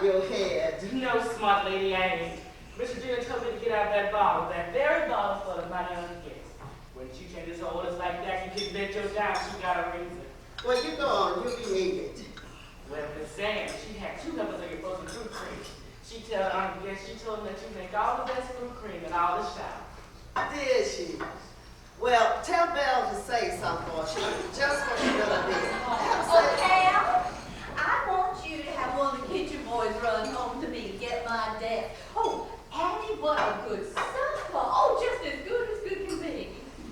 your head. No, smart lady, I ain't. Mr. Deere told me to get out that bottle, that very bottle full of money on the guest. When she changes her orders like that, you can bet your dime she got a reason. Well, you go on, you behave it. Well, Miss Sam, she had 2 numbers of your frozen fruit cream. She told Aunt Guess she told him that you make all the best fruit cream in all the shop. Did she? Well, tell Belle to say something for she just what she gonna do. Okay, I want you to have one of the kitchen boys run home to me to get my desk. Oh, Annie, what a good supper. Oh, just as good can be.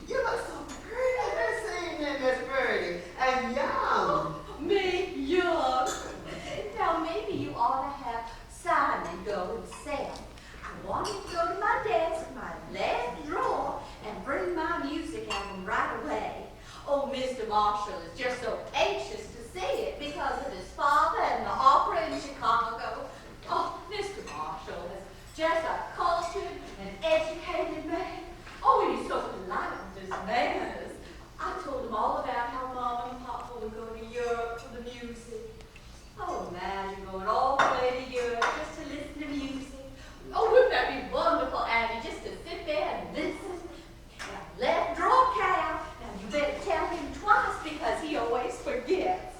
You look so pretty this evening, Miss Birdie, and young. Me, young. Now, maybe you ought to have Simon go and Sam. I want him to go to my desk, my left drawer, and bring my music album right away. Oh, Mr. Marshall is just so anxious to see it because of his father and the opera in Chicago. Oh, Mr. Marshall is just a cultured and educated man. Oh, and he's so polite with his manners. I told him all about how Mom and Papa would go to Europe for the music. Oh, imagine going all the way to Europe just to listen to music. Oh, wouldn't that be wonderful, Annie, just to sit there and listen? Now, left drawer, Cal. Now, you better tell him twice because he always forgets.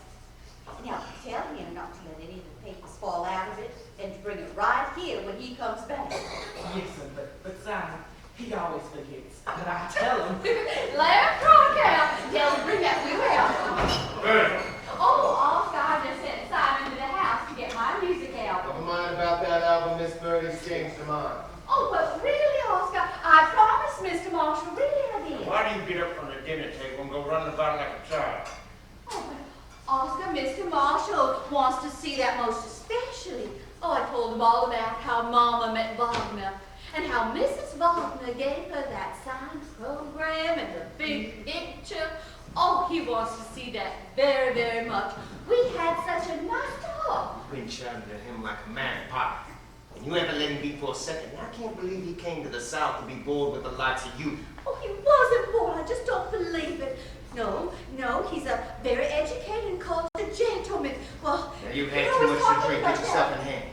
Now, tell him not to let any of the papers fall out of it and to bring it right here when he comes back. Yes, sir, but Simon, he always forgets. But I tell him. Left drawer, Cal. Tell him to bring that wheel out. Hey. Oh, Oscar, I just sent Simon to the house to get my music album. Never mind about that album, Miss Birdie's changed her mind. Oh, but really, Oscar, I promised Mr. Marshall, really I did. Why do you get up from the dinner table and go running about like a child? Oh, but Oscar, Mr. Marshall wants to see that most especially. Oh, I told him all about how Mama met Wagner and how Mrs. Wagner gave her that signed program and the big picture. Oh, he wants to see that very, very much. We had such a nice talk. You've been shouting at him like a mad pot. And you haven't let him be for a second. I can't believe he came to the South to be bored with the likes of you. Oh, he wasn't bored. I just don't believe it. No, he's a very educated and cultured gentleman. Well, Now you've had too much to drink. Get yourself in hand.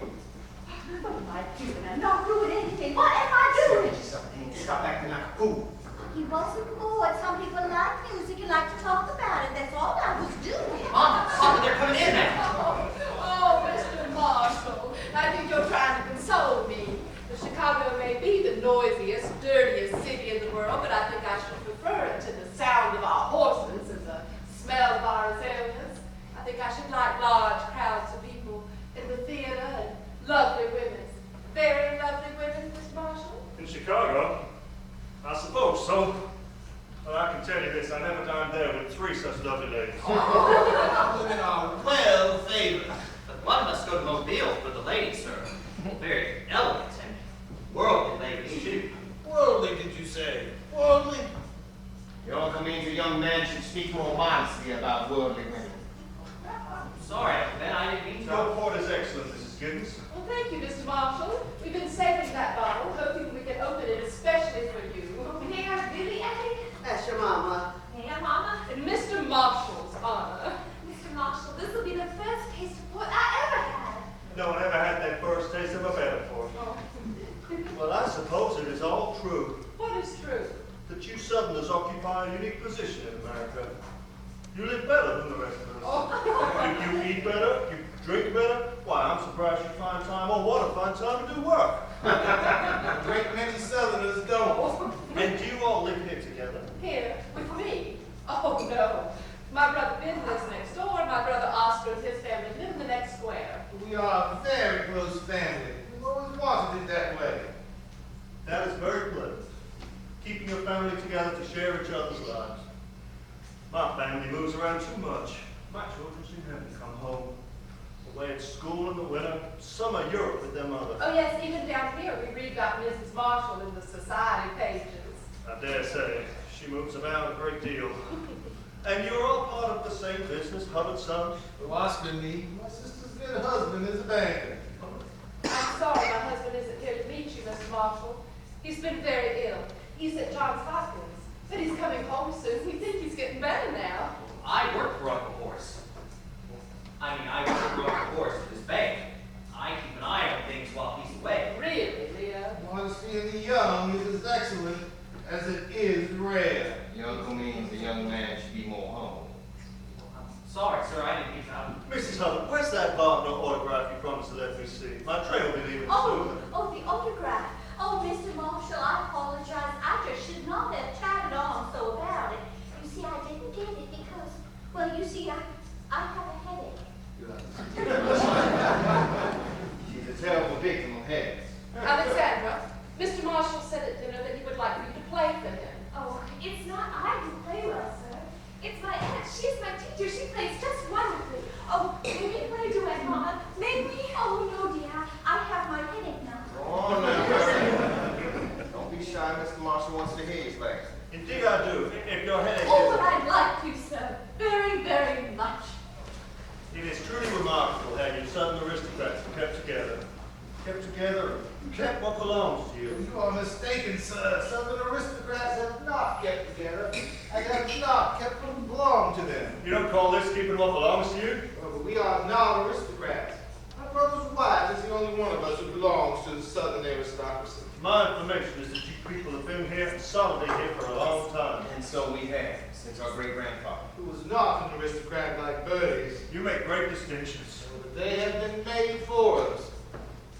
What am I doing? I'm not doing anything. What am I doing? Get yourself in hand. Stop acting like a fool. He wasn't bored. Some people like music and like to talk about it. That's all I was doing. Mama, they're coming in now. Oh, Mr. Marshall, I think you're trying to console me. Chicago may be the noisiest, dirtiest city in the world, but I think I should prefer it to the sound of our horses and the smell of our azaleas. I think I should like large crowds of people in the theater and lovely women. Very lovely women, Mr. Marshall. In Chicago? I suppose so. Well, I can tell you this, I never dined there with 3 such lovely ladies. Women are well favored. But one must go to Mobile for the ladies, sir. Very elegant and worldly ladies, too. Worldly, did you say? Worldly? It also means a young man should speak more modestly about worldly women. Sorry, Ben, I didn't mean to. Your report is excellent, Mrs. Giddens. Well, thank you, Mr. Marshall. We've been saving that bottle, hoping we can open it especially for you. May I really, Annie? That's your mama. May I, Mama? In Mr. Marshall's honor. Mr. Marshall, this will be the first taste of port I ever had. No one ever had that first taste of a better port. Oh. Well, I suppose it is all true What is true? that you Southerners occupy a unique position in America. You live better than the rest of us. Oh. You eat better, you drink better. Why, I'm surprised you find time or want to find time to do work. A great many Southerners don't. And do you all live here together? Here, with me? Oh, no. My brother Ben lives next door, and my brother Oscar and his family live in the next square. We are a very close family. We've always wanted it that way. That is very pleasant. Keeping a family together to share each other's lives. My family moves around too much. My children seem never to come home. Away at school in the winter, summer Europe with their mother. Oh, yes, even down here we read about Mrs. Marshall in the society pages. I dare say, she moves about a great deal. And you're all part of the same business, Hubbard Sons? So Oscar and me, my sister's good husband is a banker. I'm sorry my husband isn't here to meet you, Mr. Marshall. He's been very ill. He's at Johns Hopkins, but he's coming home soon. We think he's getting better now. I work for Uncle Horace. I work for Uncle Horace at his bank. I keep an let me see. My train will be leaving Oh, soon. oh, the autograph. Oh, Mr. Marshall, I apologize. I just should not have chatted on so about it. You see, I didn't get it because, well, you see, I have a headache. She's a terrible victim of headaches. Alexandra, Mr. Marshall said at dinner that he would like for you to play for him. Oh, it's not I who play well, sir. It's my aunt. She's my teacher. She plays just wonderfully. Oh, may we play a duet, Mama? May we? Oh, no, dear. I have my headache now. Go on now, Bertie. Don't be shy. Mr. Marshall wants to hear you play. Indeed I do. If your headache Oh, is... but I'd like to, sir. Very, very much. It is truly remarkable how you Southern aristocrats have kept together. Kept together and kept what belongs to you. You are mistaken, sir. Southern aristocrats have not kept together and have not kept what belonged to them. You don't call this keeping what belongs to you? But we are not aristocrats. My brother's wife is the only one of us who belongs to the Southern aristocracy. My information is that you people have been here, solidly here for a long time. And so we have, since our great-grandfather. Who was not an aristocrat like Bertie's. You make great distinctions. But they have been made for us.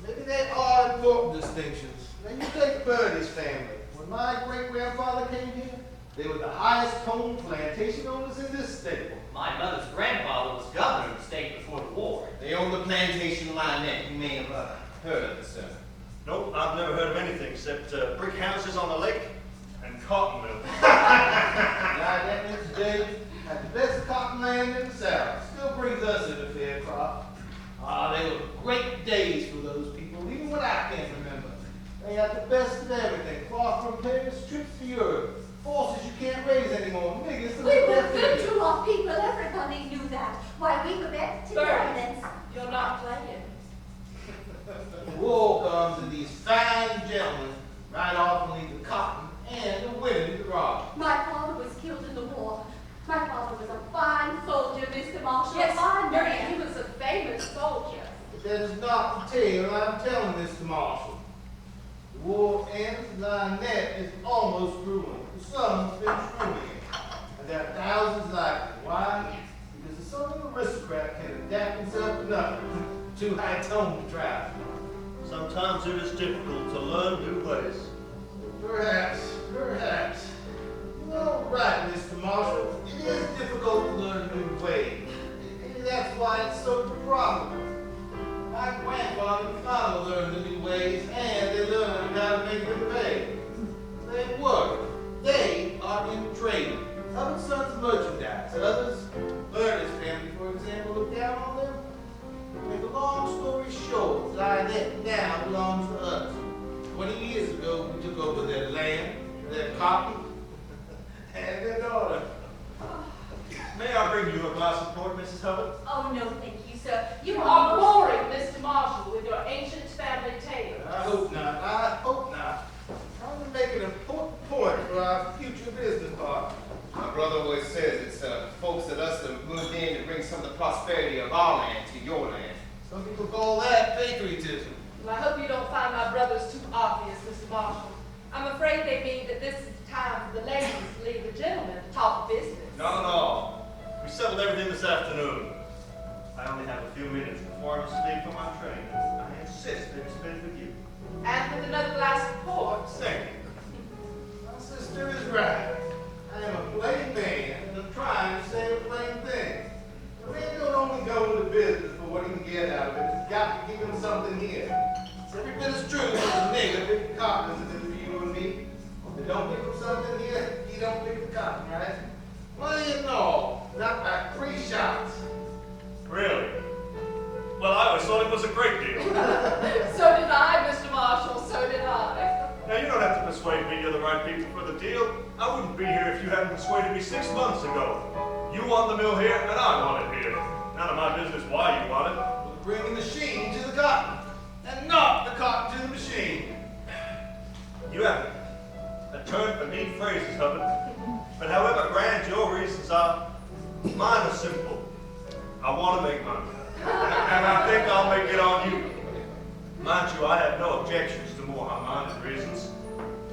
Maybe they are important distinctions. Now you take Bertie's family. When my great-grandfather came here, they were the highest cone plantation owners in this state. My mother's grandfather was governor of the state before the war. They own the plantation Lynette. You may have heard of it, sir. Nope, I've never heard of anything except brick houses on the lake and cotton mills. Lynette and its day had the best cotton land in the South. Still brings us in a fair crop. Ah, they were great days for those people, even when I can't remember. They had the best of everything. Cloth from Paris, trips to Europe, forces you can't raise anymore, niggas to We live were their good thing. to our people. Everybody knew that. Why, we were better together than... You're not playing. War comes and these fine gentlemen ride off and leave the cotton and the women to rob. My father was killed in the war. My father was a fine soldier, Mr. Marshall. Yes, a fine Mary, man. he was a famous soldier. But that is not the tale I'm telling Mr. Marshall. The war ends and Lynette is almost ruined. The sun has been ruining it. And there are thousands like it. Why? Because the Southern aristocrat can adapt himself enough to high tone to travel. Sometimes it is difficult to learn new ways. Perhaps. You're right, Mr. Marshall. It is difficult to learn new ways. That's why it's so profitable. My grandfather and father learned the new ways, and they learned how to make them pay. They work. They are in trade. Other sons merchandise. Others, Bertie's family, for example, look down on them. To make a long story short, Lynette now belongs to us. 20 years ago, we took over their land, their cotton, and their daughter. May I bring you a glass of port, Mrs. Hubbard? Oh, no, thank you, sir. You are boring Mr. Marshall with your ancient family tales. I hope not. I hope not. I want to make an important point for our future business partner. My brother always says it's folks that us that moved in to bring some of the prosperity of our land to your land. Some people call that patriotism. Well, I hope you don't find my brothers too obvious, Mr. Marshall. I'm afraid they mean that this is the time for the ladies to leave the gentlemen to talk business. Not at all. We settled everything this afternoon. I only have a few minutes before I must leave for my train. I insist they be spent with you. And with another glass of port. Thank you. My sister is right. I am a plain man, and I'm trying to say a plain thing. A man don't only go into business for what he can get out of it. He's got to give him something here. It's every bit as true as a nigga picking cotton as it is for you and me. If they don't give him something here, he don't pick the cotton, right? Money and all, not by 3 shots. Really? Well, I always thought it was a great deal. So did I, Mr. Marshall, so did I. Now, you don't have to persuade me you're the right people for the deal. I wouldn't be here if you hadn't persuaded me 6 months ago. You want the mill here, and I want it here. None of my business why you want it. We'll bring the machine to the cotton, and not the cotton to the machine. You have a turn for neat phrases, Hubbard. But however grand your reasons are, mine are simple. I want to make money. And I think I'll make it on you. Mind you, I have no objections to more high-minded reasons.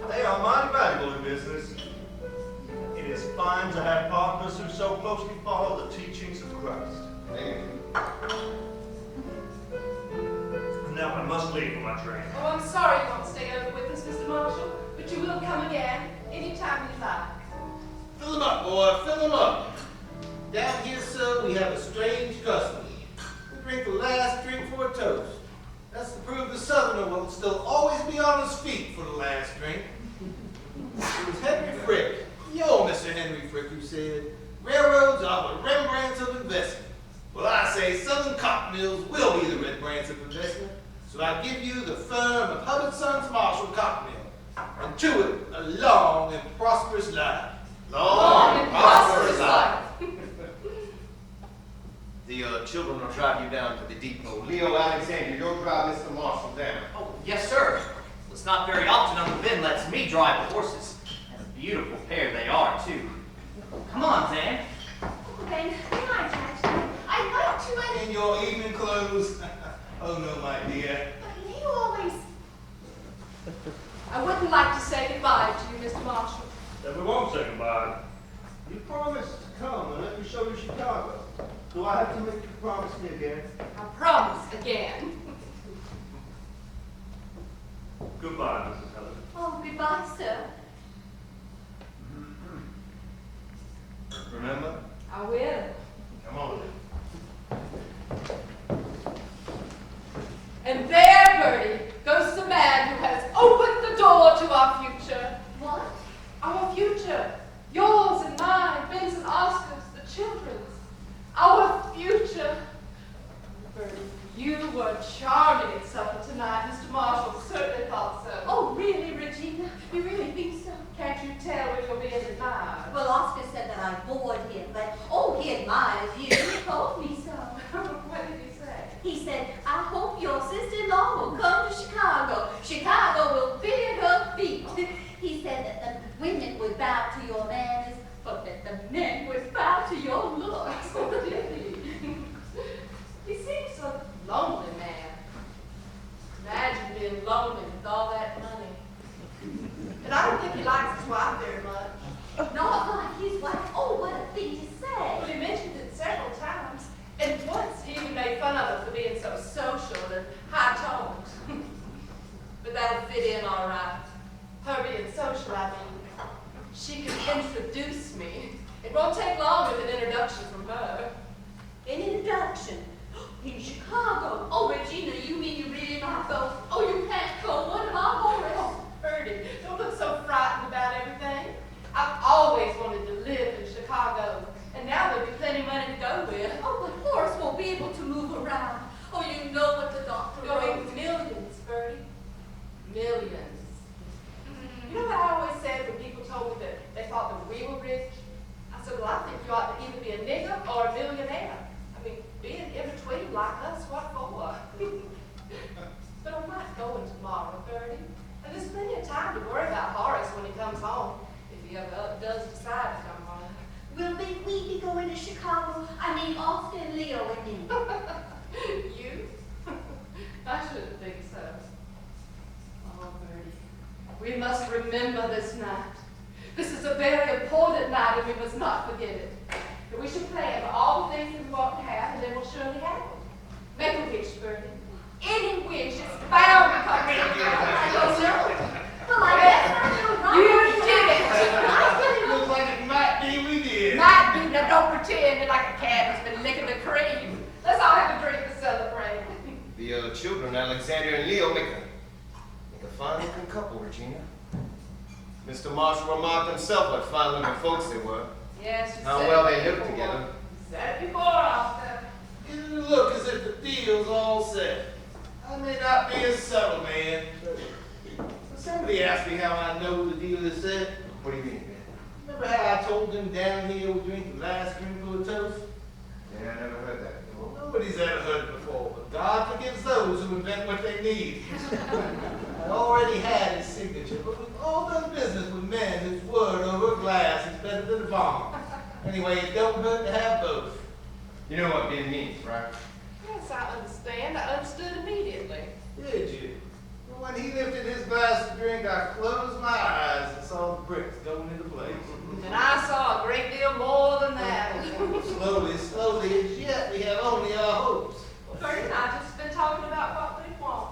They are mighty valuable in business. It is fine to have partners who so closely follow the teachings of Christ. Amen. must leave for my train. Oh, I'm sorry you won't stay over with us, Mr. Marshall, but you will come again anytime you like. Fill them up, boy, fill them up. Down here, sir, we have a strange custom. We drink the last drink for a toast. That's to prove the Southerner will still always be on his feet for the last drink. It was Henry Frick, yo, Mr. Henry Frick, who said, railroads are the Rembrandts of investment. Well, I say Southern cotton mills will be the Rembrandts of investment, so I give you the firm of Hubbard Sons Marshall Cotton Mill, and to it a long and prosperous life. Long and prosperous life. The children will drive you down to the depot. Leo, Alexander, you'll drive Mr. Marshall down. Oh, yes, sir. It's not very often Uncle Ben lets me drive the horses. And a beautiful pair they are, too. Come on, Zan. Uncle Ben, can I touch you? I'd like to, In your evening clothes? Oh, no, my dear. but you always... I wouldn't like to say goodbye to you, Mr. Marshall. Then we won't say goodbye. You promised to come and let me show you Chicago. Do I have to make you promise me again? I promise again. Goodbye, Mrs. Helen. Oh, goodbye, sir. Remember? I will. Come on. And there, Bertie, goes the man who has opened the door to our future. What? Our future. Yours and mine, Ben's and Oscar's, the children's. Our future. Bertie, you were charming at supper tonight. Mr. Marshall certainly thought so. Oh, really, Regina? You really think so? Can't you tell when you're being admired? Well, Oscar said that I bored him, but, oh, he admires you. He told me so. What did he say? He said, I hope your sister-in-law will come to Chicago. Chicago will be at her feet. He said that the women would bow to your manners, but that the men would bow to your looks. Oh, did he? He seems a lonely man. Imagine being lonely with all that money. And I don't think he likes his wife very much. Not like his wife. Oh, what a thing to Well, say. he mentioned it several times. And once he even made fun of her for being so social and high-toned. But that'll fit in all right. Her being social, I mean. She can introduce me. It won't take long with an introduction from her. An introduction. In Chicago. Oh, Regina, you mean you really not go? Oh, you can't go. What am I horrid? Oh, Bertie, don't look so frightened about everything. I've always wanted to live in Chicago, and now there'll be plenty of money to go with. Oh, but Horace won't be able to move around. Oh, you know what the doctor Going wrote. millions, Bertie. Millions. You know what I always said when people told me that they thought that we were rich? I said, well, I think you ought to either be a nigger or a millionaire. I mean, being in between like us, what for? But I'm not going tomorrow, Bertie. And there's plenty of time to worry about Horace when he comes home, if he ever does decide to come home. Will we be going to Chicago? I mean, Austin, Leo, and me. You? I shouldn't think so. Oh, Bertie, we must remember this night. This is a very important night, and we must not forget it. And we should plan for all the things that we want to have, and they will surely happen. Make a wish, Bertie. Any wish is bound to come true. I don't know. Well, I guess I know right. You did it. Looks like it might be we did. Might be, now don't pretend like a cat has been licking the cream. Let's all have a drink to celebrate. The children, Alexander and Leo, make a fine-looking couple, Regina. Mr. Marshall remarked himself what fine-looking folks they were. Yes, you How said well it they lived before. together. Said it before, Oscar. It look as if the deal's all set. I may not be a subtle man, but somebody asked me how I know the deal is set. What do you mean, Ben? Remember how I told them down here we drink the last drink for a toast? Yeah, I never heard that before. Nobody's ever heard it before, but God forgives those who invent what they need. I already had his signature, but we've all done business with men whose word over a glass is better than a bomb. Anyway, it don't hurt to have both. You know what Ben means, right? Yes, I understand. I understood immediately. Did you? Well, when he lifted his glass to drink, I closed my eyes and saw the bricks going into place. And I saw a great deal more than that. Slowly, as yet we have only our hopes. Well, Bertie and I just been talking about what we want.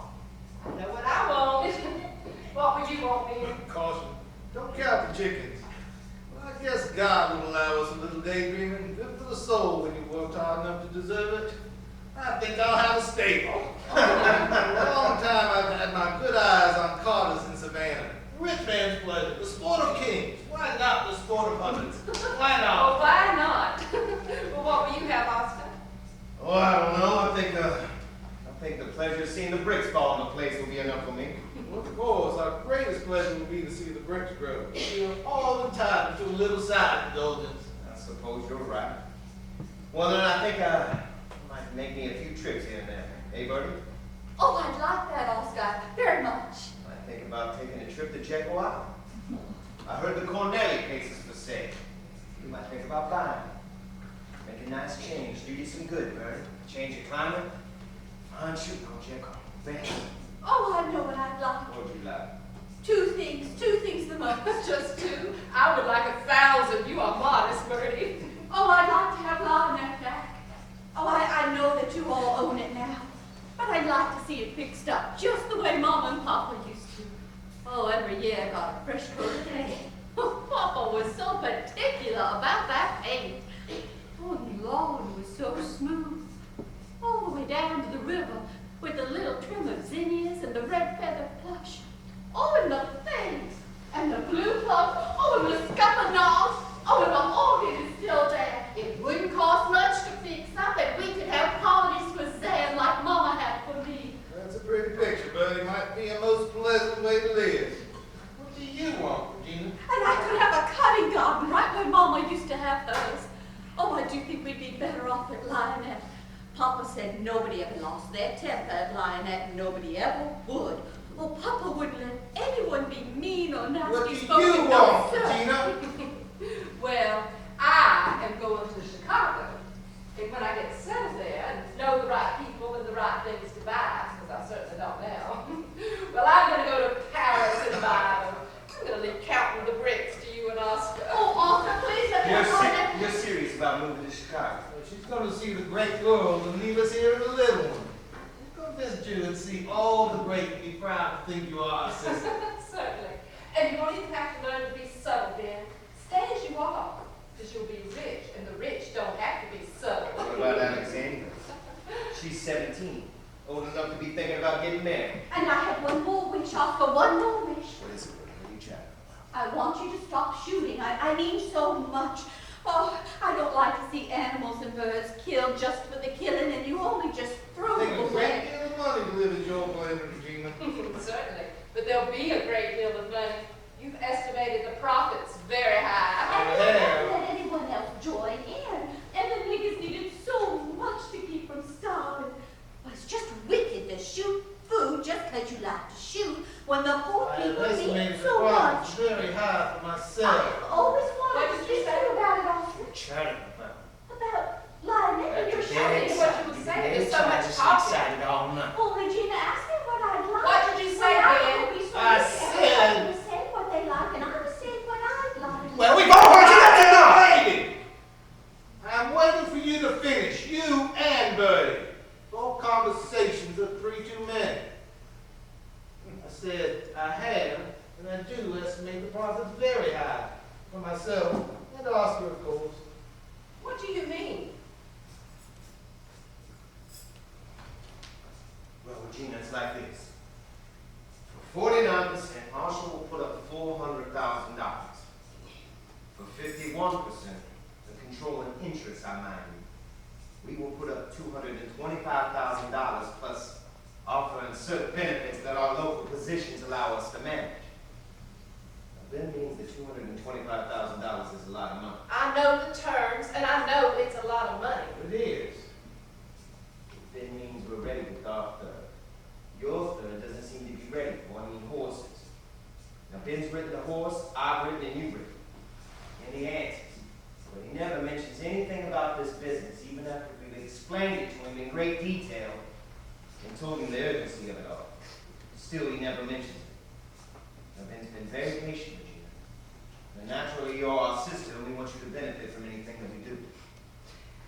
just seeing the bricks fall into place will be enough for me. Of course, our greatest pleasure will be to see the bricks grow. We'll all the time to a little side indulgence. I suppose you're right. Well, then I think I might make me a few trips here and there. Hey, Bertie? Oh, I'd like that, Oscar, very much. I think about taking a trip to Jekyll Island. I heard the Cornelli case is for sale. You might think about buying. Make a nice change. Do you some good, Bertie. Change your climate. Fine shooting on Jekyll. Best. Oh, I know what I'd like. What'd you like? Two things the most. Just 2? I would like 1,000. You are modest, Bertie. Oh, I'd like to have Lionel back. Oh, I know that you all own it now, but I'd like to see it fixed up just the way Mama and Papa used to. Oh, every year I got a fresh coat of paint. Oh, Papa was so particular about that paint. Oh, the lawn was so smooth. All the way down to the river with the little trim of zinnias and the red feather plush. Oh, and the things, and the blue plum, oh, and the scuppernong, oh, and the orchid is still there. It wouldn't cost much to fix up, and we could have parties for Sam like Mama had for me. That's a pretty picture, but it might be a most pleasant way to live. What do you want, Regina? And I could have a cutting garden right where Mama used to have hers. Oh, I do think we'd be better off at Lionette. Papa said nobody ever lost their temper at Lionette, and nobody ever would. Well, Papa wouldn't let anyone be mean or nasty What do spoken. you No, want, sir. Regina? Well, I am going to Chicago. And when I get settled there and know the right people and the right things to buy, because I certainly don't now, well, I'm going to go to Paris and buy them. I'm going to leave counting the bricks to you and Oscar. Oh, Oscar, please let me have You're serious about moving to Chicago? Well, she's going to see the great world and leave us here in the little one. Go visit you and see all the great and be proud to think you are, sister. Certainly. And you won't even have to learn to be subtle, Ben. Stay as you are, because you'll be rich, and the rich don't have to be subtle. What about Alexandra? She's 17, old enough to be thinking about getting married. And I have one more wish, Oscar, one more wish. What is it? What are you chatting about? I want you to stop shooting. I mean so much. Oh, I don't like to see animals and birds killed just for the killing, and you only just throw Take them a great away. deal of money to live in your planet, Regina. Certainly. But there'll be a great deal of money. You've estimated the profits very high. And we haven't let anyone else join in. And the niggas needed so much to keep from starving. But it's just wicked to shoot food just because you like to shoot when the poor I people need estimated the so much. profits very high for myself. I always What wanted did to you speak say? to you about it, Oscar. Chatting about? About Lionel and your Tell me what you were saying. There's so much talking. all night. Oh, Regina, ask me what I'd like. What did you say, Well, Ben? I would be so I used to said- everybody was saying what they like, and I was saying what I'd like. Well, we've all heard you. That's enough. Lady, I'm waiting for you to finish, you and Bertie. 4 conversations are 3 too many. I said I have, and I do estimate the profits very high for myself and Oscar, of course. What do you mean? Well, Regina, it's like this. For 49%, Marshall will put up $400,000. For 51%, the controlling interest, I mind you, we will put up $225,000 plus offering certain benefits that our local positions allow us to manage. Now, that means that $225,000 is a lot of money. I know the terms, and I know it's a lot of money. It is. That means we're ready with our third. Your third doesn't seem to be ready for, horses. Now, Ben's written the horse, I've written, and you've written. And he answers. But he never mentions anything about this business, even after we've explained it to him in great detail and told him the urgency of it all. Still, he never mentions it. Now, Ben's been very patient with you. And naturally, you're our sister, and we want you to benefit from anything that we do.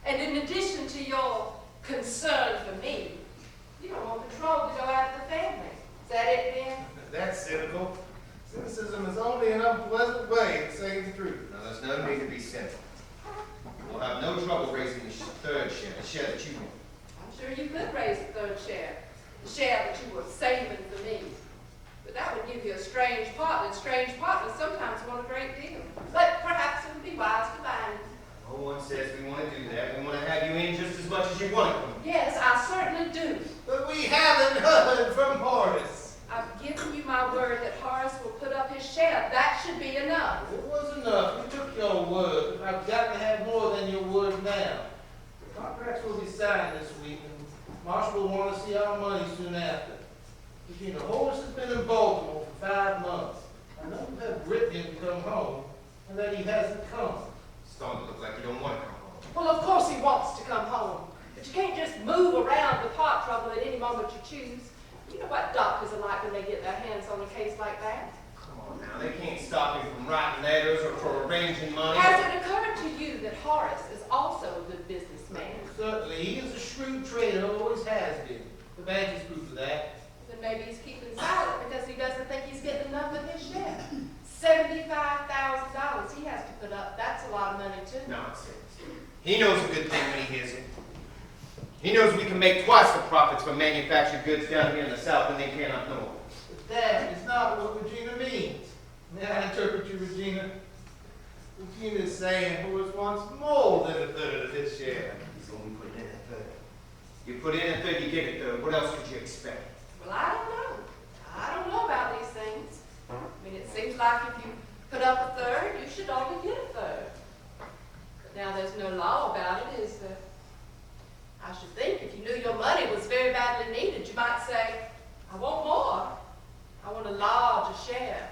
And in addition to your concern for me, you don't want control to go out of the family. Is that it, Ben? That's cynical. Cynicism is only an unpleasant way of saying the truth. Now, there's no need to be cynical. We'll have no trouble raising the third share, the share that you want. I'm sure you could raise the third share, the share that you were saving for me. But that would give you a strange partner, and strange partners sometimes want a great deal. But perhaps it would be wise to find. No one says we want to do that. We want to have you in just as much as you want to come. Yes, I certainly do. But we haven't heard from Horace. I've given you my word that Horace will put up his share. That should be enough. It was enough. You took your word, but I've got to have more than your word now. The contracts will be signed this week, and Marshall will want to see our money soon after. Regina, Horace has been in Baltimore for 5 months. I know you have written him to come home, and that he hasn't come. Starting to look like you don't want to come home. Well, of course he wants to come home. But you can't just move around with heart trouble at any moment you choose. You know what doctors are like when they get their hands on a case like that. Come on now, they can't stop you from writing letters or for arranging money. Has it occurred to you that Horace is also a good businessman? Certainly, he is a shrewd trader, always has been. The bank is proof of that. Then maybe he's keeping silent because he doesn't think he's getting enough of his share. $75,000 he has to put up. That's a lot of money, too. Nonsense. He knows a good thing when he hears it. He knows we can make twice the profits from manufactured goods down here in the South than they can up north. But that is not what Regina means. May I interpret you, Regina? Regina is saying Horace wants more than a third of his share. He's only putting in a third. You put in a third, you get a third. What else could you expect? Well, I don't know. I don't know about these things. I mean, it seems like if you put up a third, you should only get a third. But now there's no law about it, is there? I should think if you knew your money was very badly needed, you might say, I want more. I want a larger share.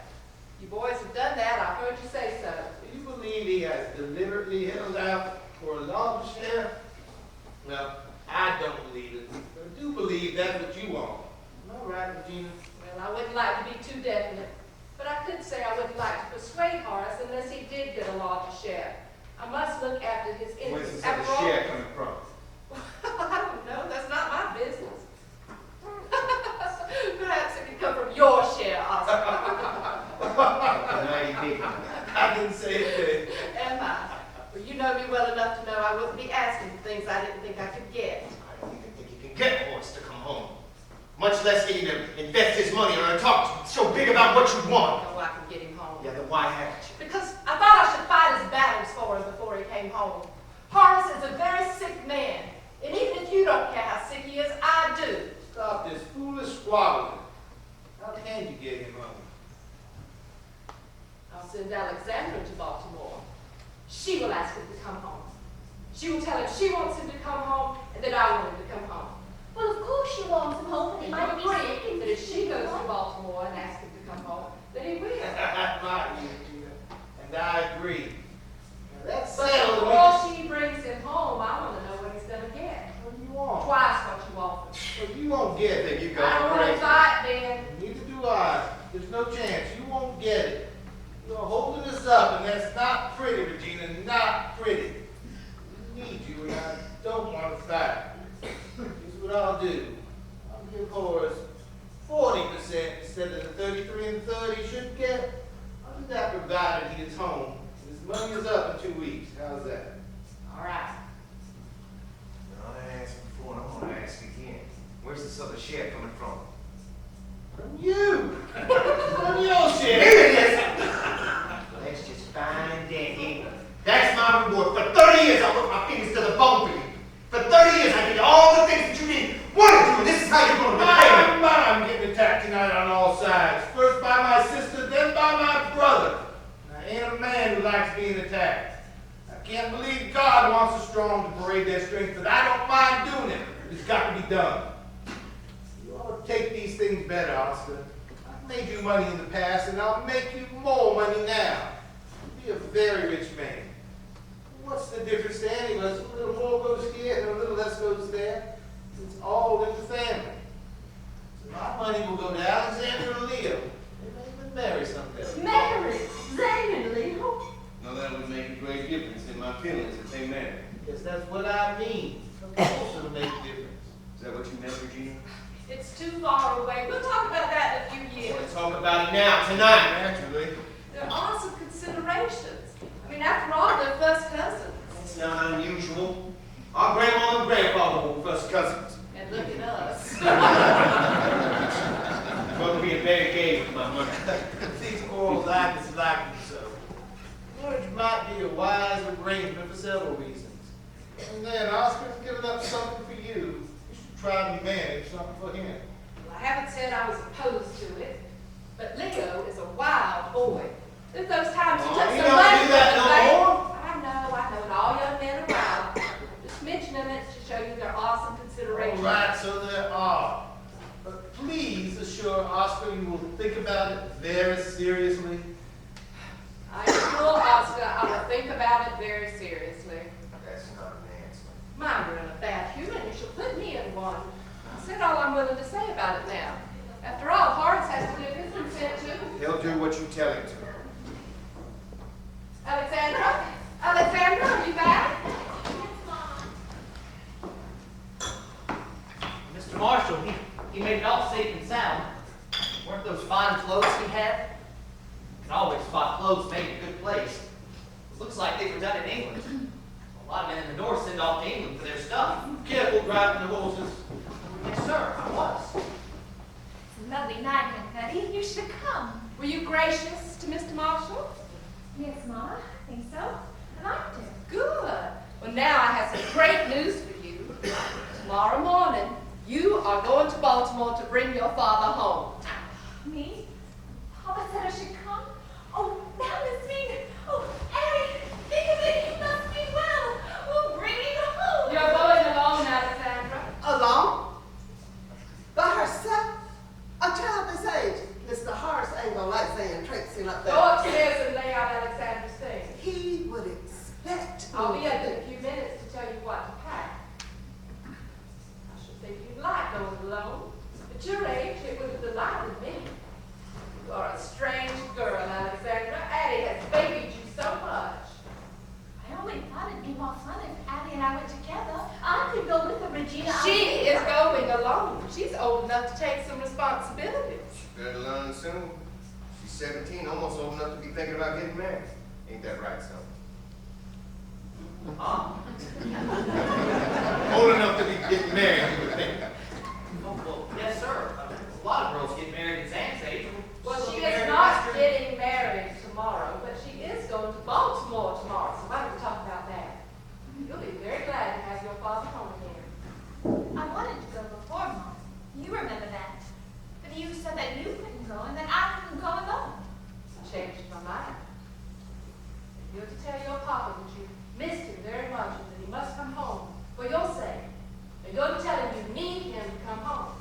You boys have done that. I heard you say so. Do you believe he has deliberately held out for a larger share? Well, I don't believe it. But I do believe that's what you want. Am I right, Regina? Well, I wouldn't like to be too definite. But I could say I wouldn't like to persuade Horace unless he did get a larger share. I must look after his Where's interests. this other After all, share coming from? I don't know. That's not my business. Perhaps it could come from your share, Oscar. Now you think. I didn't say it. Am I? Well, you know me well enough to know I wouldn't be asking for things I didn't think I could get. I don't even think you can get Horace to come home. Much less get him to invest his money or to talk so big about what you want. I know I can get him home. Yeah, then why haven't you? Because I thought I should fight his battles for him before he came home. Horace is a very sick man. And even if you don't care how sick he is, I do. Stop this foolish squabbling. How can you get him home? I'll send Alexandra to Baltimore. She will ask him to come home. She will tell him she wants him to come home and that I want him to come home. Well, of course she wants him home, but he And might you be agree sick and that if she goes to Baltimore and asks him to come home, that he will. Not you, Regina. And I agree. Now, that's But settled. before she brings him home, I want to know what he's going to get. What do you want? Twice what you offered. Well, you won't get There it. you go. I don't want to Crazy. fight, Ben. Neither do I. There's no chance. You won't get it. You're holding us up, and that's not pretty, Regina. Not pretty. We need you, and I don't want to fight. Here's what I'll do. I'll give Horace 40% instead of the 33 and 30 he should get. I'll do that provided he is home. His money is up in 2 weeks. How's that? All right. Well, I asked before and I'm going to ask again. Where's this other share coming from? From you. From your share. Here it is! That's just fine and dandy. That's my reward. For 30 years I worked my fingers to the bone for you. For 30 years I did all the things that you didn't want to do, and this is how you're going to repay me. I'm getting attacked tonight on all sides. First by my sister, then by my brother. And I ain't a man who likes being attacked. I can't believe God wants the strong to parade their strength, but I don't mind doing it. It's got to be done. You ought to take these things better, Oscar. I've made you money in the past, and I'll make you more money now. You'll be a very rich man. What's the difference to any of us? A little more goes here and a little less goes there. It's all in the family. So my money will go to Alexander and Leo. They may even marry someday. Mary, Zane and Leo. No, that would make a great difference in my feelings if they marry. Yes, that's what I mean. Of course it'll make a difference. Is that what you meant, Regina? It's too far away. We'll talk about that in a few years. Let's talk about it now, tonight, naturally. There are some considerations. I mean, after all, they're first cousins. It's not unusual. Our grandma and grandfather were first cousins. And look at us. It's going to be a bad game for my money. These quarrels I dislike them so. Where's my might be a wise arrangement for several reasons. And then Oscar's given up something for you. You should try to manage something for him. Well, I haven't said I was opposed to it, but Leo is a wild boy. There's those times he Oh, took you some don't money do from that the no bank. more? I know, and all young men are wild. Just mentioning it to show you their awesome consideration. All right, so there are. But please assure Oscar you will think about it very seriously. I assure Oscar I will think about it very seriously. That's not an answer. Mind you're in a bad humor and you should put me in one. I said all I'm willing to say about it now. After all, Horace has to give his consent too. He'll do what you tell him to. Alexandra? Alexandra, are you back? Mr. Marshall, he made it all safe and sound. Weren't those fine clothes he had? You can always spot clothes made in a good place. It looks like they were done in England. A lot of men in the north send off to England for their stuff. Careful driving the horses. Yes, sir, I was. It's a lovely night, Betty. You should come. Were you gracious to Mr. Marshall? Yes, Ma. I think so. I liked him. Good. Well, now I have some great news for you. Tomorrow morning, you are going to Baltimore to bring your father home. Me? Papa said I should come? Oh, that must mean... Oh, Harry, think of it. He must be well. We'll bring him home. You're going alone, Alexandra. Alone? By herself? A child this age. Mr. Horace ain't gonna like saying traipsing up Go there. upstairs and lay out Alexandra's things. He would expect. I'll be me up to- in a few minutes to tell you what to pack. I should think you'd like going alone. At your age, it would have delighted me. You are a strange girl, Alexandra. Addie has babied you so much. I only thought it'd be more fun if Abby and I were together. I could go with her, Regina. She is going alone. She's old enough to take some responsibilities. Better learn soon. She's 17, almost old enough to be thinking about getting married. Ain't that right, son? Huh? Old enough to be getting married, you would think. Oh, well, yes, sir. A lot of girls get married at Sam's age. Well, She'll she get is married not faster. getting married tomorrow, but she is going to Baltimore tomorrow, so why don't we talk about that? You'll be very glad to have your father home again. I wanted to go before, Mom. You remember that. But you said that you couldn't go and that I couldn't go alone. I changed my mind. You're to tell your papa that you missed him very much and that he must come home for your sake. And you're to tell him you need him to come home.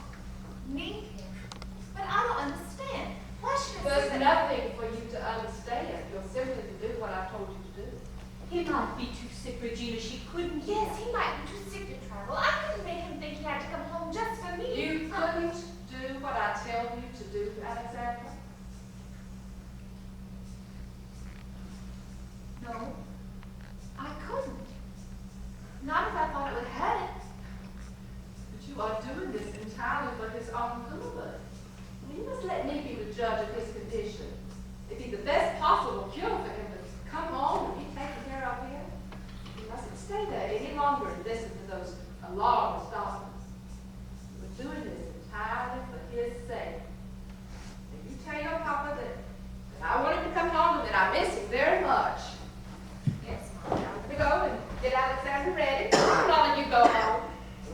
Need him. But I don't understand. Why should I There's say that? nothing for you to understand. You're simply to do what I told you to do. He might be too sick, Regina. She couldn't. Yes, he might be too sick to travel. I couldn't make him think he had to come home just for me. You couldn't do what I tell you to do, Alexandra? No, I couldn't. Not if I thought it would hurt him. But you are doing this entirely for his own good. You must let me be the judge of his condition. It'd be the best possible cure for him to come home and be taken care of here. He mustn't stay there any longer and listen to those alarm doctors. We're doing this entirely for his sake. If you tell your papa that I want him to come home and that I miss him very much. Yes, Mom. Now we're gonna go and get Alexandra ready. How long you go home?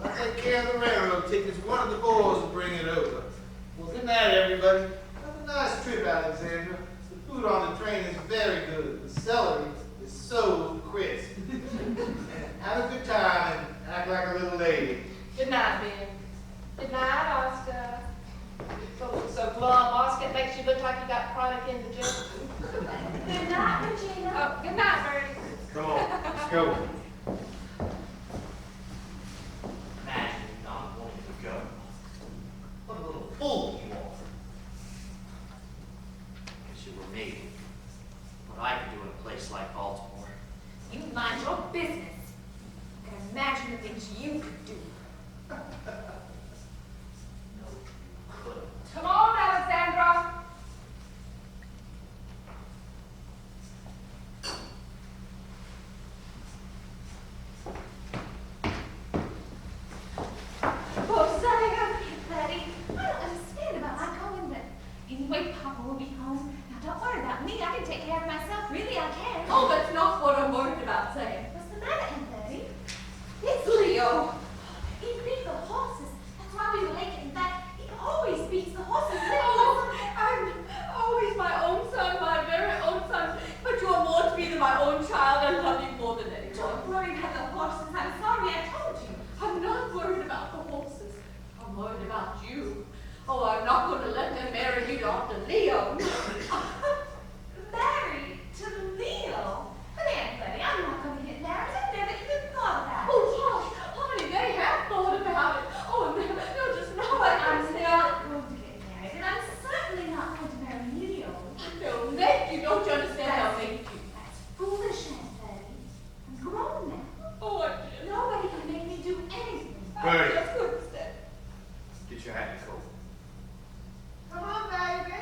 Well, I'll take care of the railroad tickets. One of the boys will bring it over. Well, good night, everybody. Have a nice trip, Alexandra. The food on the train is very good. The celery is so crisp. Have a good time and act like a little lady. Good night, Ben. Good night, Oscar. So glum, Oscar, it makes you look like you got chronic indigestion. Good night, Regina. Oh, good night, Bertie. Come on, let's go. Imagine not wanting to go. What a little fool you are. If you were me, what I could do in a place like Baltimore. You mind your business. I can imagine the things you could do. No, you couldn't. Come on, Alexandra. Oh, sorry, Patty. I don't understand about my going, but anyway, Papa will be home. Now, don't worry about me. I can take care of myself. Really, I can. Oh, that's not what I'm worried about, Sam. What's the matter, Aunt Betty? It's Leo. He beat the horses. That's why we were late getting back. He always beats the horses. He's my own son, my very own son. But you are more to me than my own child. I love you more than anyone. Don't worry about the horses. I'm sorry I told you. I'm not worried about the horses. I'm worried about you. Oh, I'm not going to let them marry you off to Leo. Married to Leo? But Aunt Betty, I'm not going to get married. I've never even thought about it. Oh, hush, honey, they have thought about it. Oh, they'll just know But it. I'm not going to get married, and I'm certainly not going to marry Leo. They'll make you. Don't you understand? They'll make you. That's foolish, Aunt Betty. I'm grown now. Oh, I did. Nobody can make me do anything. Bertie. I just couldn't stand. Get your hat and coat. Come on, baby.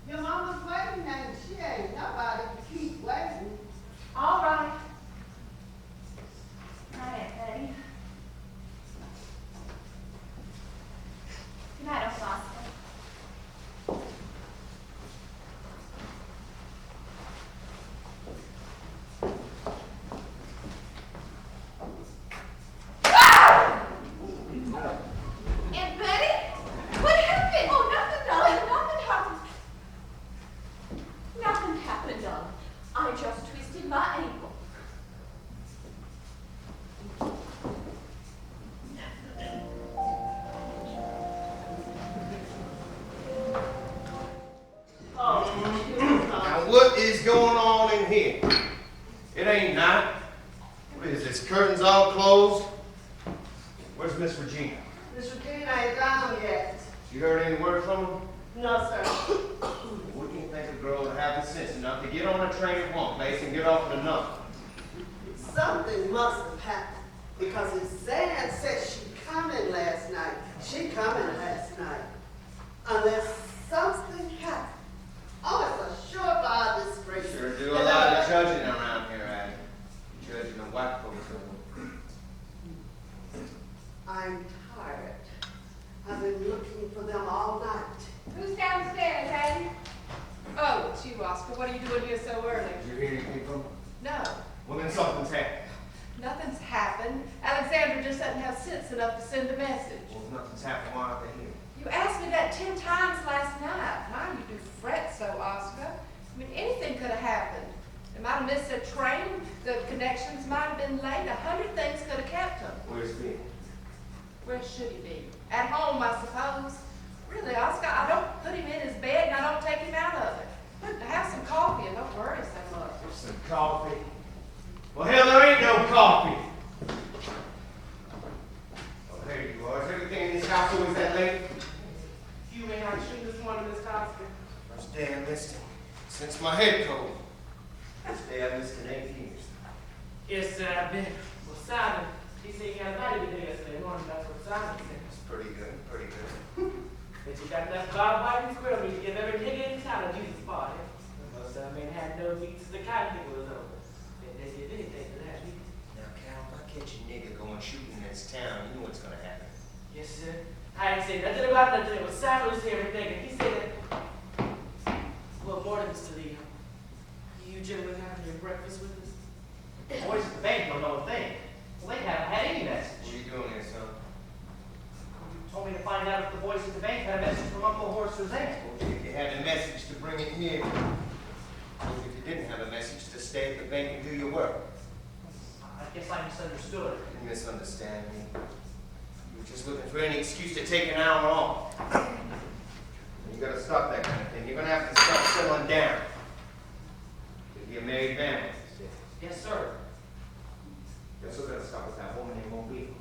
Your mama's waiting and she ain't nobody to keep waiting. All right. Hi, Aunt Betty. Good night, Uncle Oscar. Aunt Betty? What happened? Oh, nothing, darling. Nothing happened. Nothing happened, darling. I just twisted my ankle. Now what is going on in here? It ain't night. What is this, curtains all closed? Where's Miss Regina? Miss Regina ain't gone yet. You heard any word from her? No, sir. Wouldn't you think a girl would have the sense enough to get on a train at one place and get off at another? Something must have happened because if Zan said she coming last night, she coming last night. Unless something happened. Oh, it's a surefire disgrace. Sure do a lot of judging around here, Ad. Judging the white folks. I'm tired. I've been looking for them all night. Who's downstairs, Hattie? Oh, it's you, Oscar. What are you doing here so early? Did you hear anything from her? No, Well, then something's happened. nothing's happened. Alexander just doesn't have sense enough to send a message. Well, if nothing's happened, why aren't they here? You asked me that 10 times last night. Why you do fret so, Oscar? I mean, anything could have happened. They might have missed a train. The connections might have been late. 100 things could have kept them. Where's Ben? Where should he be? At home, I suppose. Really, Oscar, I don't put him in his bed and I don't take him out of it. To have some coffee and don't worry so much. Some coffee. Well, hell, there ain't no coffee. Oh, there you are. Is everything in this house always that late? You may not shoot this morning, Miss Oscar. First day I missed him since my head cold. First day I missed in 8 years. Yes, sir, I've been. Well, Simon, he said he had a night with you yesterday morning. That's what Simon said. It's pretty good, pretty good. But you got enough barbed wire and squirrel meat to give every nigga in town a Jesus party. Most of them ain't had no meat since the cotton picker was over. They did anything for that either. Now, Cal, if I catch a nigga going shooting in this town, you know what's gonna happen. Yes, sir. I ain't said nothing about nothing. It was Simon was here everything, and he said that. Well, morning, Mr. Lee. You gentlemen having your breakfast with us? The boys at the bank don't know a thing. Well, they haven't had any message. What are you doing here, son? You told me to find out if the boys at the bank had a message from Uncle Horace Roseanne. Well, if you had a message to bring it here, well, if you didn't have a message to stay at the bank and do your work. I guess I misunderstood. You misunderstand me. You were just looking for any excuse to take an hour off. You gotta stop that kind of thing. You're gonna have to start settling down. You'll be a married family. Yes, sir. You're also gonna stop with that woman named Mobile.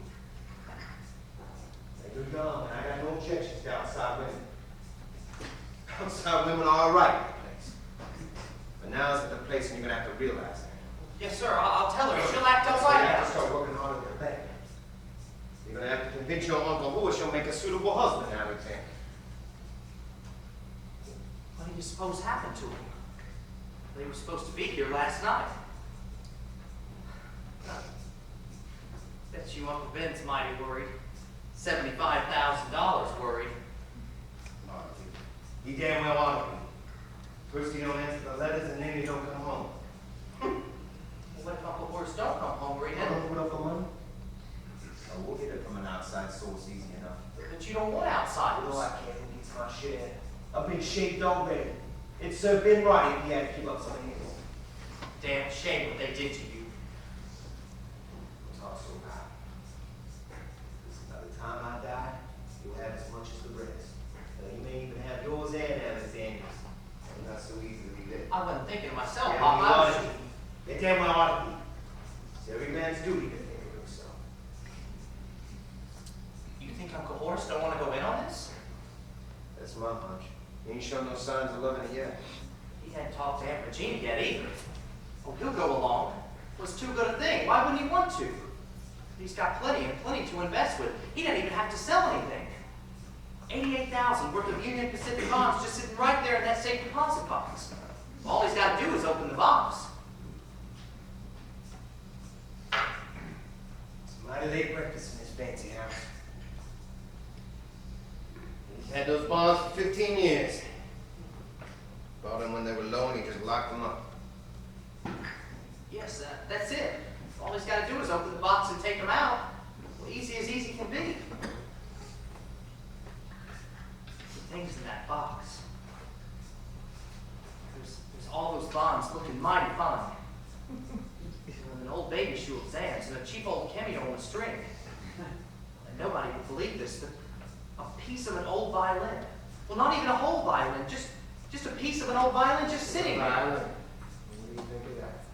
You're young, and I got no objections to outside women. Outside women are all right in the place. But now is the place, and you're gonna have to realize that. Yes, sir. I'll tell her. She'll act all So you right have now. to start working harder at the bank. You're gonna have to convince your Uncle Horace you'll make a suitable husband, Alexander. What do you suppose happened to him? They were supposed to be here last night. Bet you Uncle Ben's mighty worried. $75,000 worried. He damn well ought to be. First he don't answer the letters, and then he don't come home. home where he I did. don't put up for money. Oh, we'll get it from an outside source easy enough. But you don't want outsiders. No, I can't. Who gets my share? I've been shaped already. It's been right if he had to give up some of his. Damn shame what they did to you. Don't talk so loud. Listen, by the time I die, you'll have as much as the rest. You may even have yours and Alexander's. I'm not so easy to be lit. I wasn't thinking of myself, Yeah, Pop. you I ought was to be. They damn well ought to be. It's every man's duty to think of himself. You think Uncle Horace don't want to go in on this? That's my hunch. He ain't shown no signs of loving it yet. He hadn't talked to Aunt Regina yet either. Oh, he'll go along. It was too good a thing. Why wouldn't he want to? He's got plenty and plenty to invest with. He doesn't even have to sell anything. $88,000 worth of Union Pacific bonds just sitting right there in that safe deposit box. All he's got to do is open the box. It's a mighty late breakfast in this fancy house. He's had those bonds for 15 years. Bought them when they were low and he just locked them up. Yes, that's it. All he's got to do is open the box and take them out. Well, easy as easy can be. The things in that box. There's all those bonds looking mighty fine. And an old baby shoe of Zan's and a cheap old cameo on a string. And nobody would believe this, but a piece of an old violin. Well, not even a whole violin, just a piece of an old violin just sitting there. What do you think of that?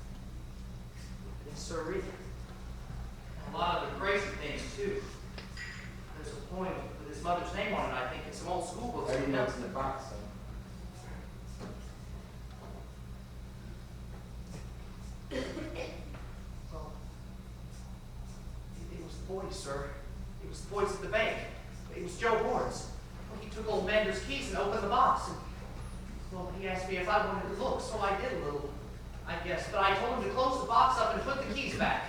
Yes, sir. A lot of the crazy things, too. There's a poem with his mother's name on it, I think, in some old school books. How do you know it's in the box, son? Well, it was the boys, sir. It was the boys at the bank. It was Joe Horns. Well, he took old Mander's keys and opened the box. And, well, he asked me if I wanted to look, so I did a little, I guess. But I told him to close the box up and put the keys back.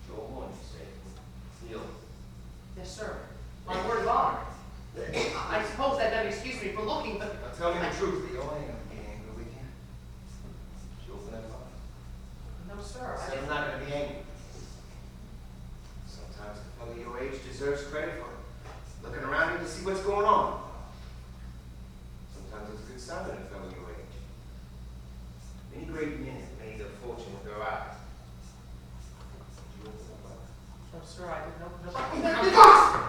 Joe Horn, you say? Neil. Yes, sir. My word of honor. I suppose that doesn't excuse me for looking, but... Now tell me the truth, Leo. I ain't gonna be angry with you. Did you open that box? No, sir. I said I'm not gonna be angry. Sometimes a fellow your age deserves credit for looking around him to see what's going on. Sometimes it's a good sign in a fellow your age. Many great men have made their fortune with their eyes. Did you open that box? No, sir, I didn't open the box. Open that box!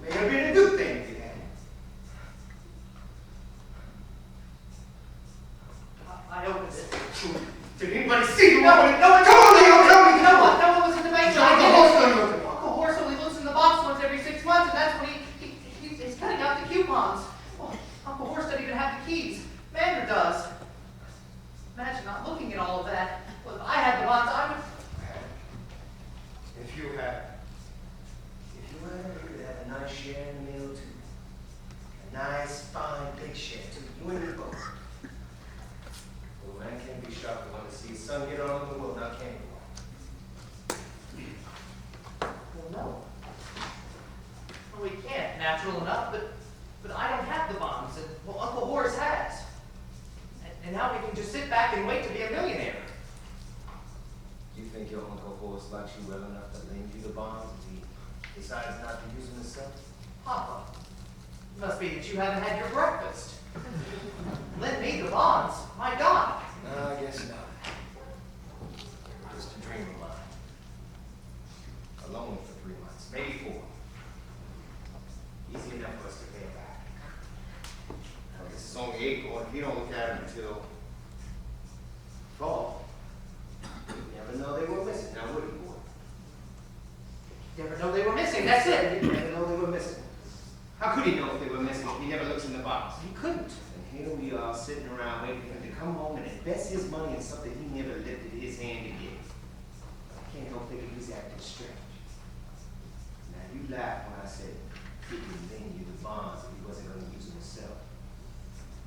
May have been a good thing if you had. I opened it. Did anybody see you? No one, Come on, Leo, tell me. No one, no one was in the bank. Uncle Horse don't open it. Uncle Horace only looks in the box once every 6 months, and that's when he's cutting out the coupons. Well, Uncle Horace doesn't even have the keys. Mander does. Imagine not looking at all of that. Well, if I had the bonds, I would... If you had, you could have a nice share in the meal too. A nice, fine, big share too. You and me both. Well, man can't be shocked when to see his son get on in the world, now can he? Well, no. Well, we can't, natural enough, but I don't have the bonds, and, well, Uncle Horace has. And now we can just sit back and wait to be a millionaire. You think your Uncle Horace likes you well enough to lend you the bonds if he decides not to use them himself? Papa, it must be that you haven't had your breakfast. Lend me the bonds. My God. No, I guess not. Just a dream of mine. Alone for 3 months, maybe 4. Easy enough for us to pay it back. Now, this is only April, and if you don't look at it until fall, you never know they were missing. Now, would you, boy? Never know they were missing. That's it. You never know they were missing. How could he know if they were missing if he never looks in the box? He couldn't. And here we are sitting around waiting for him to come home and invest his money in something he never lifted his hand to get. I can't help thinking he's acting strange. Now you laughed when I said he would lend you the bonds if he wasn't going to use them himself.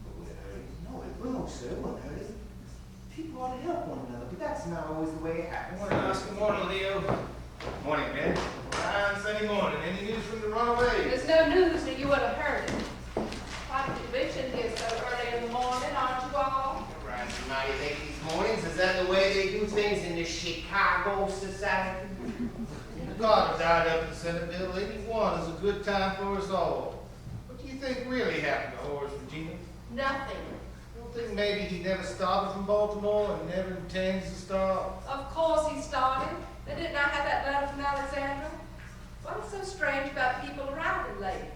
But would it hurt him? No, it won't, sir. It won't hurt him. People ought to help one another, but that's not always the way it happens. Good morning, Leo. Morning, Ben. Fine Sunday morning. Any news from the runaway? There's no news that you would have heard it. Quite a conviction here so early in the morning, aren't you all? Rising night you make these mornings? Is that the way they do things in this Chicago society? The daughter died up in Centerville. 81 is a good time for us all. What do you think really happened to Horace, Regina? Nothing. You don't think maybe he never started from Baltimore and never intends to start? Of course he started. They did not have that letter from Alexandra. What's so strange about people around him late?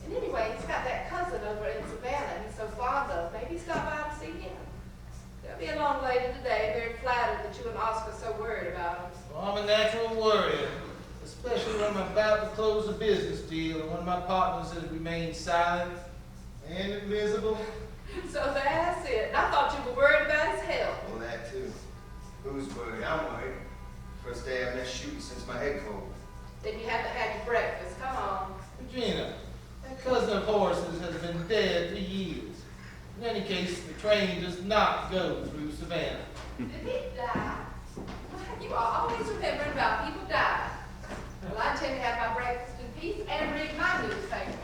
And anyway, he's got that cousin over in Savannah he's so fond of. Maybe stop by to see him. They'll be along later today, very flattered that you and Oscar are so worried about him. Well, I'm a natural worrier, especially when I'm about to close a business deal and one of my partners has remained silent and invisible. So that's it. And I thought you were worried about his health. Well, that too. Who's worried? I'm worried. First day I've missed shooting since my head cold. Then you haven't had your breakfast. Come on. Regina, that cousin of Horace's has been dead for years. In any case, the train does not go through Savannah. Did he die? You are always remembering about people dying. Well, I intend to have my breakfast in peace and read my newspaper.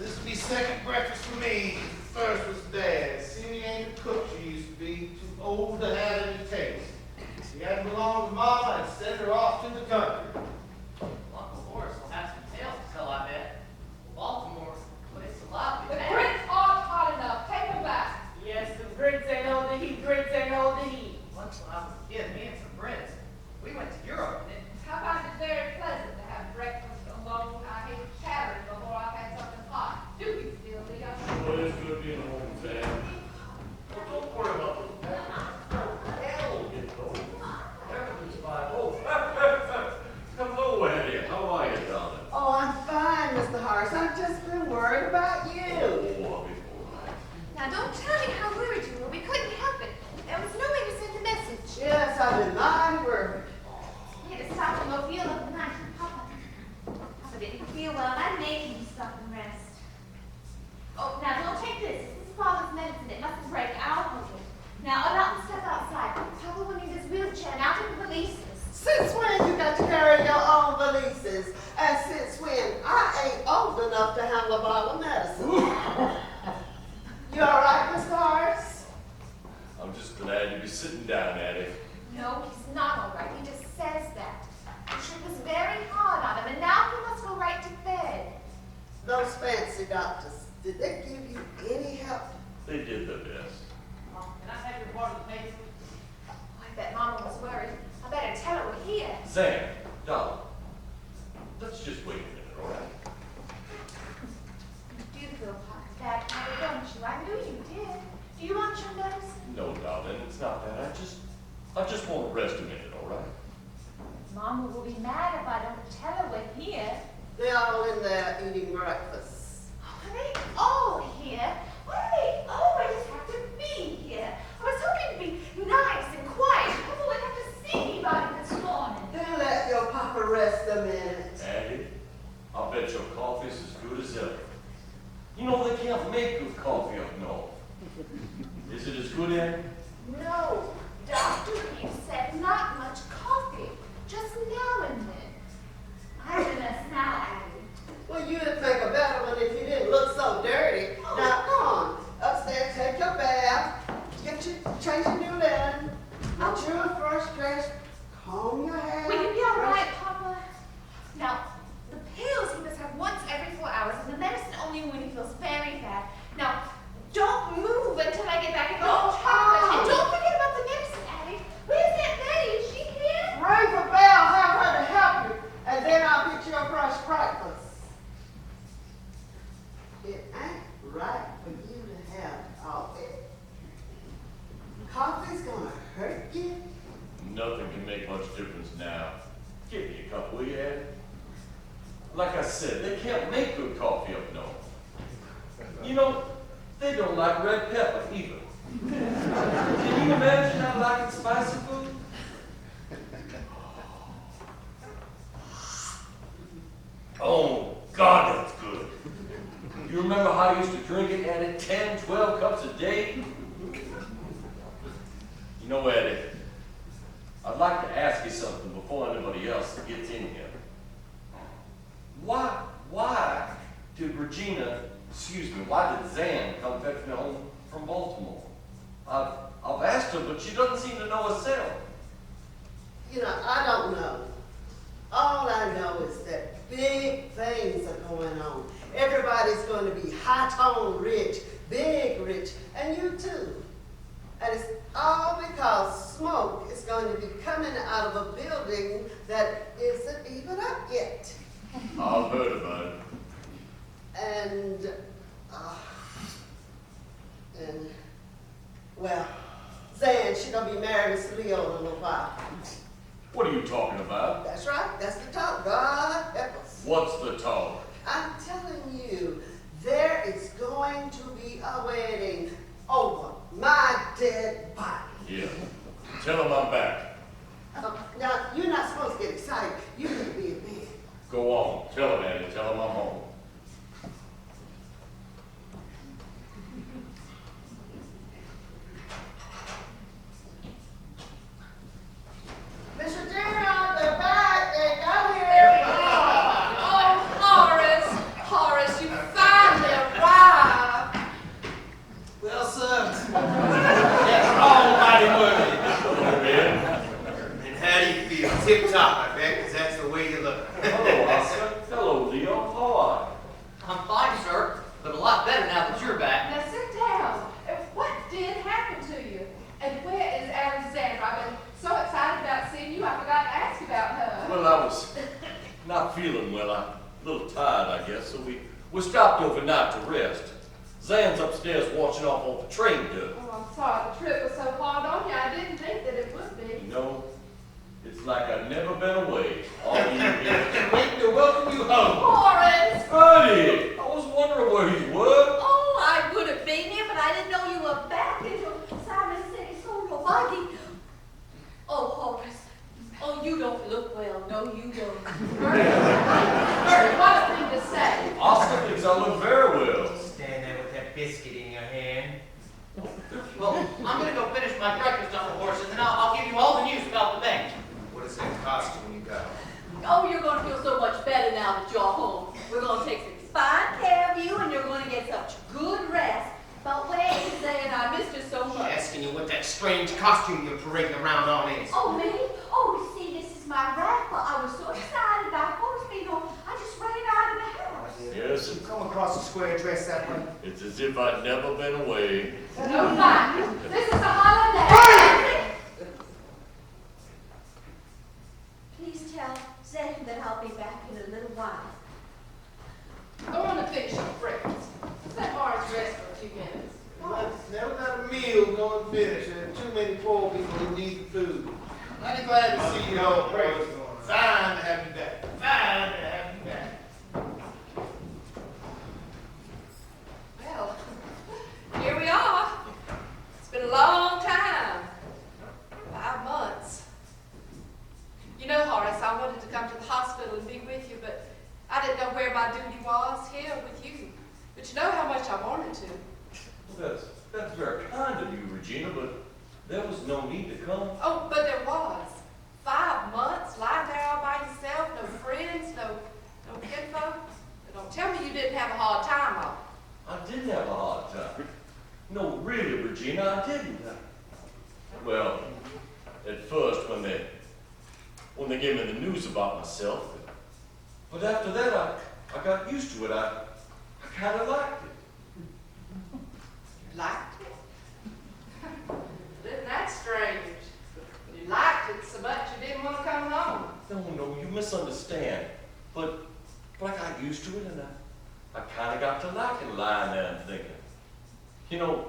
This will be second breakfast for me. First was Dad. Cindy ain't the cook she used to be, too old to have any taste. She had to belong to Mama and send her off to the country. Uncle Horace will have some tales to tell, I bet. Baltimore, but it's a lot. The Brits aren't hot enough. Take them back. Yes, the Brits ain't hold the heat, Brits ain't hold the heat. Once when I was a kid, me and some friends, we went to Europe and I find it very pleasant to have breakfast alone. I hate chattering before I've had something hot. Do you feel, Leo? Well, it's good being home, Sam. Well, don't worry about those bags. We'll get those. Everything's fine. Oh, hello, Annie. How are you, darling? Oh, I'm fine, Mr. Horace. I've just been worried about you. Oh, I'll be all right. Now, don't tell me how worried you were. We couldn't help it. There was no way to send a message. Yes, I've been mighty worried. We had to stop and go feel of the night. Papa didn't feel well, and I made him stop and rest. Oh, now don't take this. This is Father's medicine. It mustn't break. I'll hold it. Now, about to step outside. Papa will need his wheelchair, and I'll take the valises. Since when you got to carry your own valises? And since when I ain't old enough to handle a bottle of medicine? You all right, Mr. Horace? I'm just glad to be sitting down, Annie. No, he's not all right. He just says that. The trip was very hard on him, and now he must go right to bed. Those fancy doctors, did they give you any help? They did their best. Mom, can I have your part of the paper? Oh, I bet Mama was worried. I better tell her we're here. Sam, darling, let's just wait a minute, all right? You do feel bad, Papa, don't you? I knew you did. Do you want your medicine? No, darling, it's not that. I just want to rest a minute, all right? Mama will be mad if I don't tell her we're here. They're all in there eating breakfast. Oh, are they all here? Why do they always have to be here? I was hoping to be nice and quiet. Papa wouldn't have to see anybody this morning. Then let your papa rest a minute. Andy, I'll bet your coffee's as good as ever. You know they can't make good coffee up north. Is it as good, Andy? No, Dr. Reeves said not much coffee, just now and then. I'm a mess now, Abby. Well, you'd think a better one if you didn't look so dirty. Now, come on. Upstairs, take your bath, change your new linen, get you a fresh dress, comb your hair. Will you be all right, Papa? Now, the pills he must have once every 4 hours, and the medicine only when he feels very bad. Now, don't move until I get back and don't talk much. And don't forget about the medicine, Abby. Where's Aunt Betty? Is she here? Ring the bell, have her to help you, and then I'll get you a fresh breakfast. It ain't right for you to have coffee. Coffee's gonna hurt you. Nothing can make much difference now. Give me a cup, will you, Andy? Like I said, they can't make good coffee up north. You know, they don't like red pepper either. Can you imagine not liking spicy food? Oh, God, that's good. You remember how I used to drink it, Eddie? 10, 12 cups a day? You know, Eddie, I'd like to ask you something before anybody else gets in here. Why did why did Zan come fetch me home from Baltimore? I've I've asked her, but she doesn't seem to know herself. You know, I don't know. All I know is that big things are going on. Everybody's going to be high-tone rich, big rich, and you too. And it's all because smoke is going to be coming out of a building that isn't even up yet. I've heard about it. And, well, Zan, she's gonna be married to Leo in a little while. What are you talking about? That's right, that's the talk. God help us. What's the talk? I'm telling you, there is going to be a wedding over my dead body. Yeah. Tell him I'm back. Now, you're not supposed to get excited. You need to be in bed. Go on. Tell him, Annie. Tell him I'm home. Mr. Gerald, they're back. They got here. Oh, Horace, you finally arrived. Well, sir, that's almighty worthy. Hello, Ben. And how do you feel? Tip-top, I bet, because that's the way you look. Hello, Oscar. Hello, Leo. How are you? I'm fine, sir, but a lot better now that you're back. Now sit down. What did happen to you? And where is Alexandra? I've been so excited about seeing you, I forgot to ask about her. Well, I was not feeling well. I'm a little tired, I guess, so we stopped overnight to rest. Zan's upstairs watching off on the train done. Oh, I'm sorry the trip was so hard on you. I didn't think that it would be. You know, it's like I've never been away all these years. Waiting to welcome you home. Horace! Buddy, I was wondering where you were. Oh, I would have been here, but I didn't know you were back until Simon said he saw your body. Oh, Horace. Oh, you don't look well. No, you don't. Bertie, what a thing to say. Oscar thinks I look very well. Stand there with that biscuit in your hand. Well, I'm gonna go finish my breakfast on the horse, and then I'll give you all the news about the bank. What is that costume you got? Oh, you're going to feel so much better now that you're home. We're going to take some fine care of you, and you're going to get such good rest. But wait, Zan, I missed you so much. Asking you what that strange costume you're parading around on is. Oh, me? Oh, you see, this is my raffle. I was so excited about horse meat. I just ran out of the house. Yes, You come across a square dress that way? it's as if I'd never been away. No fun. This is a holiday. Please tell Zan that I'll be back in a little while. I want to finish your breakfast. Let Horace rest for a few minutes. Never got a meal going finish. There are too many poor people who need food. Mighty glad to see you home. Fine to have you back. Fine to have you back. Well, here we are. It's been a long time. 5 months. You know, Horace, I wanted to come to the hospital and be with you, but I didn't know where my duty was here with you. But you know how much I wanted to. That's very kind of you, Regina, but there was no need to come. Oh, but there was. 5 months lying there all by yourself, no friends, no kinfolk. Don't tell me you didn't have a hard time of it. I did have a hard time. No, really, Regina, I didn't. Well, at first, when they gave me the news about myself, but after that, I got used to it. I kind of liked it. Liked it? Isn't that strange? You liked it so much you didn't want to come home. No, you misunderstand. But I got used to it, and I kind of got to liking lying there and thinking. You know,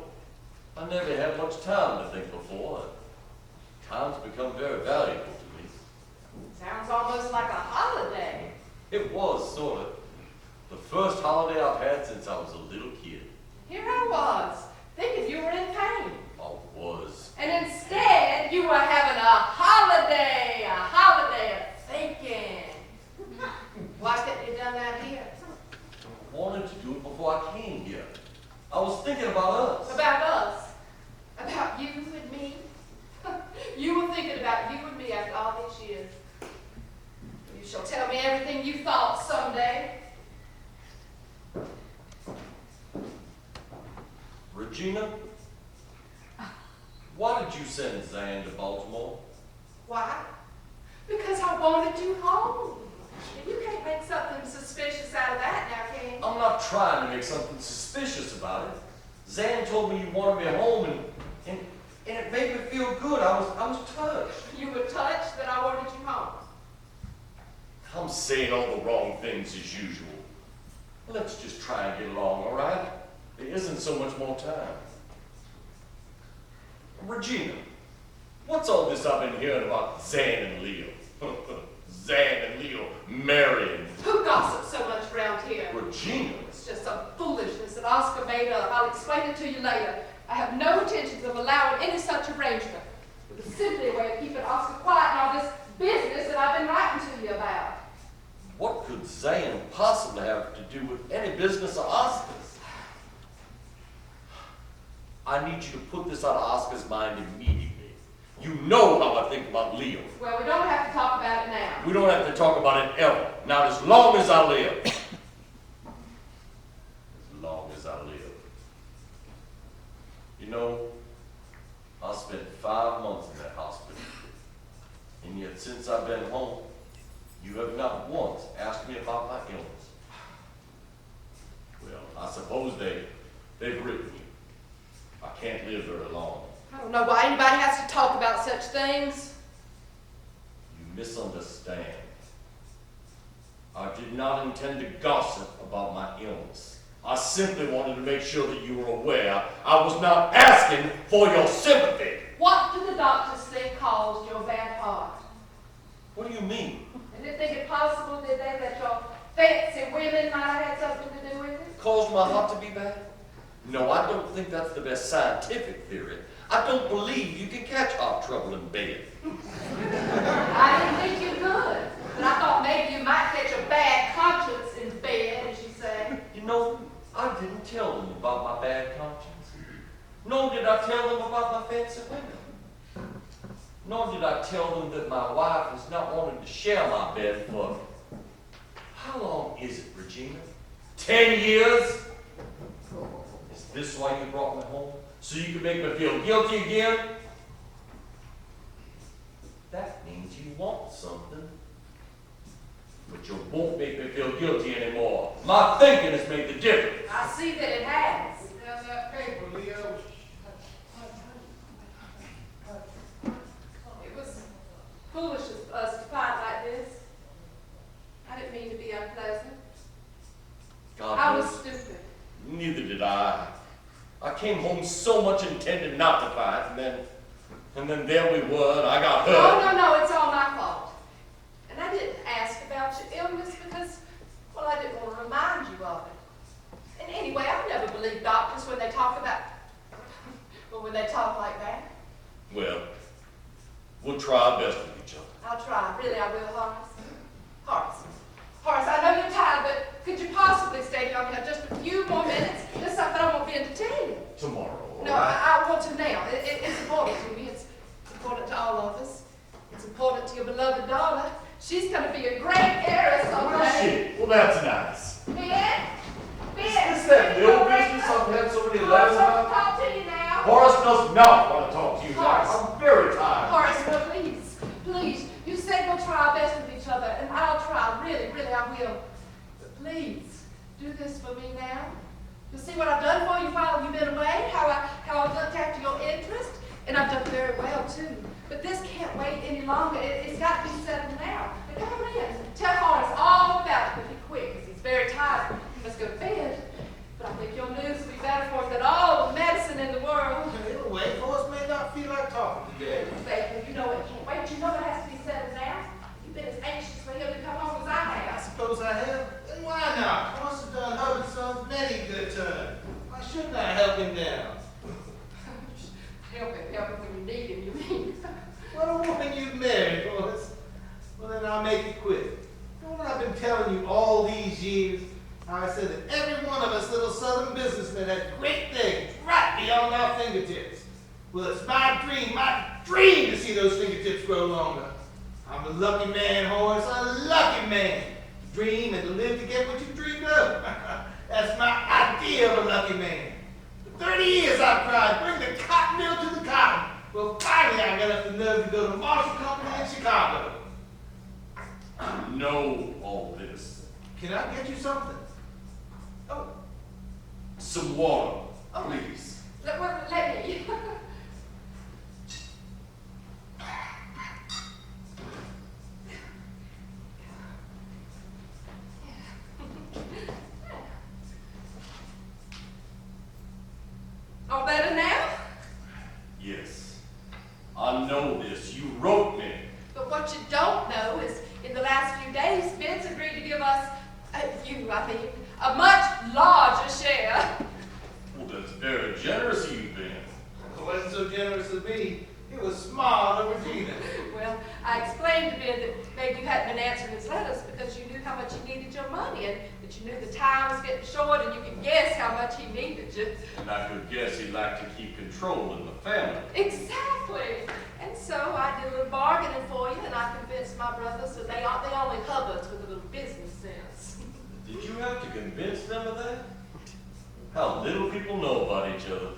I never had much time to think before. Time's become very valuable to me. Sounds almost like a holiday. It was, sort of. The first holiday I've had since I was a little kid. Here I was, thinking you were in pain. I was. And instead, you were having a holiday of thinking. Why couldn't you done that here? I wanted to do it before I came here. I was thinking about us. About us? About you and me? You were thinking about you and me after all these years. You shall tell me everything you thought someday. Regina, Why did you send Zan to Baltimore? Why? Because I wanted you home. And you can't make something suspicious out of that now, can you? I'm not trying to make something suspicious about it. Zan told me you wanted me home, and it made me feel good. I was touched. You were touched that I wanted you home. I'm saying all the wrong things as usual. Let's just try and get along, all right? There isn't so much more time. Regina, what's all this I've been hearing about Zan and Leo? Zan and Leo marrying. Who gossips so much around here? Regina? It's just some foolishness that Oscar made up. I'll explain it to you later. I have no intentions of allowing any such arrangement. It was simply a way of keeping Oscar quiet in all this business that I've been writing to you about. What could Zan possibly have to do with any business of Oscar's? I need you to put this out of Oscar's mind immediately. You know how I think about Leo. Well, we don't have to talk about it now. We don't have to talk about it ever. Not as long as I live. As long as I live. You know, I spent 5 months in that hospital. And yet since I've been home, you have not once asked me about my illness. Well, I suppose they've written you. I can't live very long. I don't know why anybody has to talk about such things. You misunderstand. I did not intend to gossip about my illness. I simply wanted to make sure that you were aware I was not asking for your sympathy. What do the doctors think caused your bad heart? What do you mean? And did they think it possible, did they, that your fancy women might have had something to do with it? Caused my heart to be bad? No, I don't think that's the best scientific theory. I don't believe you can catch heart trouble in bed. I didn't think you could, but I thought maybe you might catch a bad conscience in bed, as you say. You know, I didn't tell them about my bad conscience. Nor did I tell them about my fancy women. Nor did I tell them that my wife has not wanted to share my bed for... How long is it, Regina? 10 years? Is this why you brought me home? So you could make me feel guilty again? That means you want something. But you won't make me feel guilty anymore. My thinking has made the difference. I see that it has. Down that paper, Leo. It was foolish of us to fight like this. I didn't mean to be unpleasant. God I was knows. stupid. Neither did I. I came home so much intended not to fight, and then there we were, and I got hurt. No, it's all my fault. And I didn't ask about your illness because, well, I didn't want to remind you of it. And anyway, I never believe doctors when they talk about, well, when they talk like that. Well, we'll try our best with each other. I'll try, really I will, Horace, I know you're tired, but could you possibly stay down here just a few more minutes? There's something I won't be entertaining. Tomorrow, all No, right? I want to now. It's important to me. It's important to all of us. It's important to your beloved daughter. She's going to be a great heiress someday. Well, that's nice. Ben? Is that Bill business I've had so many letters Horace, about? talk to you now. Horace does not want to talk to you now. Horace. I'm very tired. Horace, no, please. You said we'll try our best with each other, and I'll try. Really, I will. But please, do this for me now. You see what I've done for you while you've been away? How I've looked after your interest, and I've done very well too. But this can't wait any longer. It's got to be settled now. But come in. Tell Horace all about it, but be quick, because he's very tired. He must go to bed. But I think your news will be better for him than all the medicine in the world. Anyway, Horace may not feel like talking today. Baby, you know it can't wait. You know it has to be settled now. You've been as anxious for him to come home as I I have. suppose I have. Then why not? Horace has done Hubbard's son many good turns. Why shouldn't I help him now? Help him when you need him, you mean? What a woman you've married, Horace. Well, then I'll make it quick. Don't I've been telling you all these years how I said that every one of us little southern businessmen had great things right beyond our fingertips. Well, it's my dream to see those fingertips grow longer. I'm a lucky man, Horace, a lucky man. To dream and to live to get what you dreamed of. That's my idea of a lucky man. For 30 years I've cried, bring the cotton mill to the cotton. Some water, Oh. please. Let me. All better now? Yes. I know this. You wrote me. But what you don't know is, in the last few days, Ben's agreed to give us, a much larger share. Well, that's very generous of you, Ben. It wasn't so generous of me. It was smart of Regina. Well, I explained to Ben that maybe you hadn't been answering his letters because you knew how much he needed your money and that you knew the time was getting short and you could guess how much he needed you. And I could guess he'd like to keep control in the family. Exactly. And so I did a little bargaining for you and I convinced my brothers that they aren't the only hubbards with a little business sense. Did you have to convince them of that? How little people know about each other.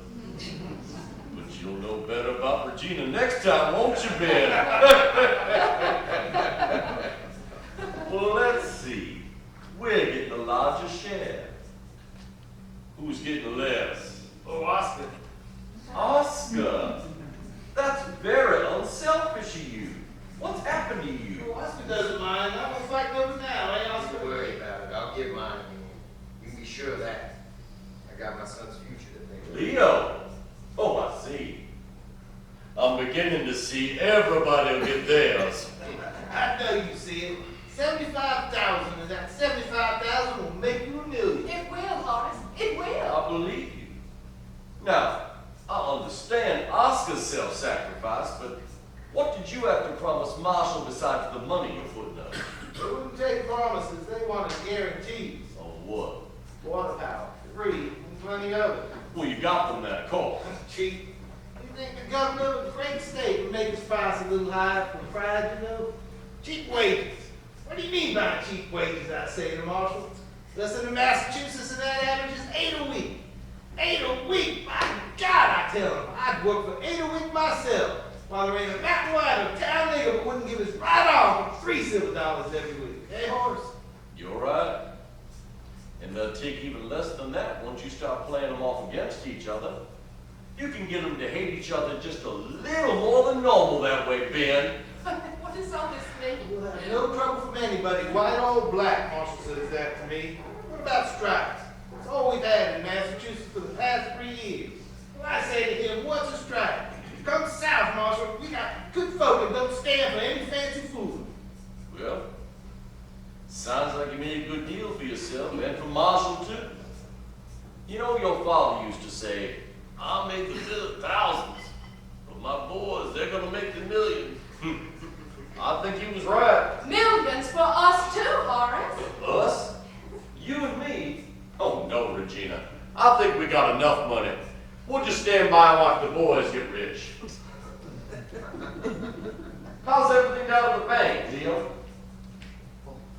But you'll know better about Regina next time, won't you, Ben? Well, let's see. We're getting a larger share. Who's getting less? Oh, Oscar. Oscar. That's very unselfish of you. What's happened to you? Well, Oscar doesn't mind. I'm gonna fight over now, eh, Don't Oscar? worry about it. I'll get mine. You can be sure of that. I got my son's future to think of. Leo. Oh, I see. I'm beginning to see everybody will get theirs. I know you see it. 75,000, and that 75,000 will make you a million. It will, Horace. It will. I believe you. Now, I understand Oscar's self-sacrifice, but what did you have to promise Marshall besides the money you're putting up? They wouldn't take promises. They wanted guarantees. Of what? Water power, free, and plenty of it. Well, you got them that call. Cheap. You think the governor of a great state would make his price a little higher for pride, you know? Cheap wages. What do you mean by cheap wages, I say to Marshall? Listen, in Massachusetts, and that average is 8 a week. 8 a week? My God, I tell him, I'd work for 8 a week myself, while there ain't a mountain wide or town nigger that wouldn't give his right arm for $3 silver every week. Hey, Horace? You're right. And they'll take even less than that once you start playing them off against each other. You can get them to hate each other just a little more than normal that way, Ben. What does all this mean? You'll have no trouble from anybody, white or black, Marshall says that to me. What about strikes? It's all we've had in Massachusetts for the past 3 years. Well, I say to him, what's a strike? Come south, Marshall. We got good folk that don't stand for any fancy food. Well, sounds like you made a good deal for yourself and for Marshall, too. You know, your father used to say, I'll make the thousands, but my boys, they're going to make the millions. I think he was right. Millions for us too, Horace. Us? You and me? Oh, no, Regina. I think we got enough money. We'll just stand by and watch the boys get rich. How's everything down at the bank, Leo?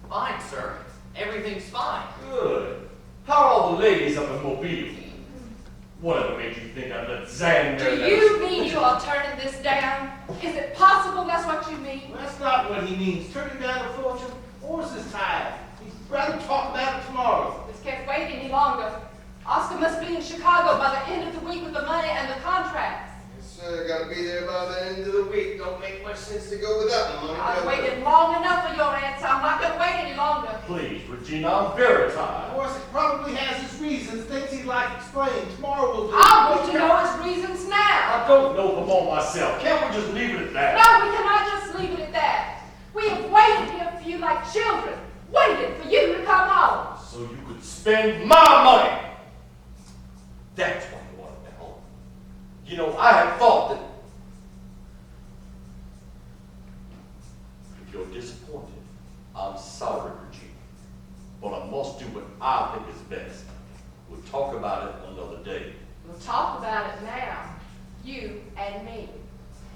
Fine, sir. Everything's fine. Good. How are all the ladies up in Mobile? Whatever made you think I'd let Zan Do marry you mean you are turning this down? Is it possible that's what you mean? Well, that's not what he means. Turning down the fortune. Horace is tired. He'd rather talk about it tomorrow. This can't wait any longer. Oscar must be in Chicago by the end of the week with the money and the contracts. Yes, sir. Gotta be there by the end of the week. Don't make much sense to go without the money. I've waited long enough for your answer. I'm not going to wait any longer. Please, Regina, I'm very tired. Horace probably has his reasons, things he'd like explained. Tomorrow we'll do I want to know his reasons now. I don't know them all myself. Can't we just leave it at that? No, we cannot just leave it at that. We have waited here for you like children, waited for you to come home. So you could spend my money. That's what I want to know. You know, I had thought that if you're disappointed, I'm sorry, Regina. But I must do what I think is best. We'll talk about it another day. We'll talk about it now, you and me.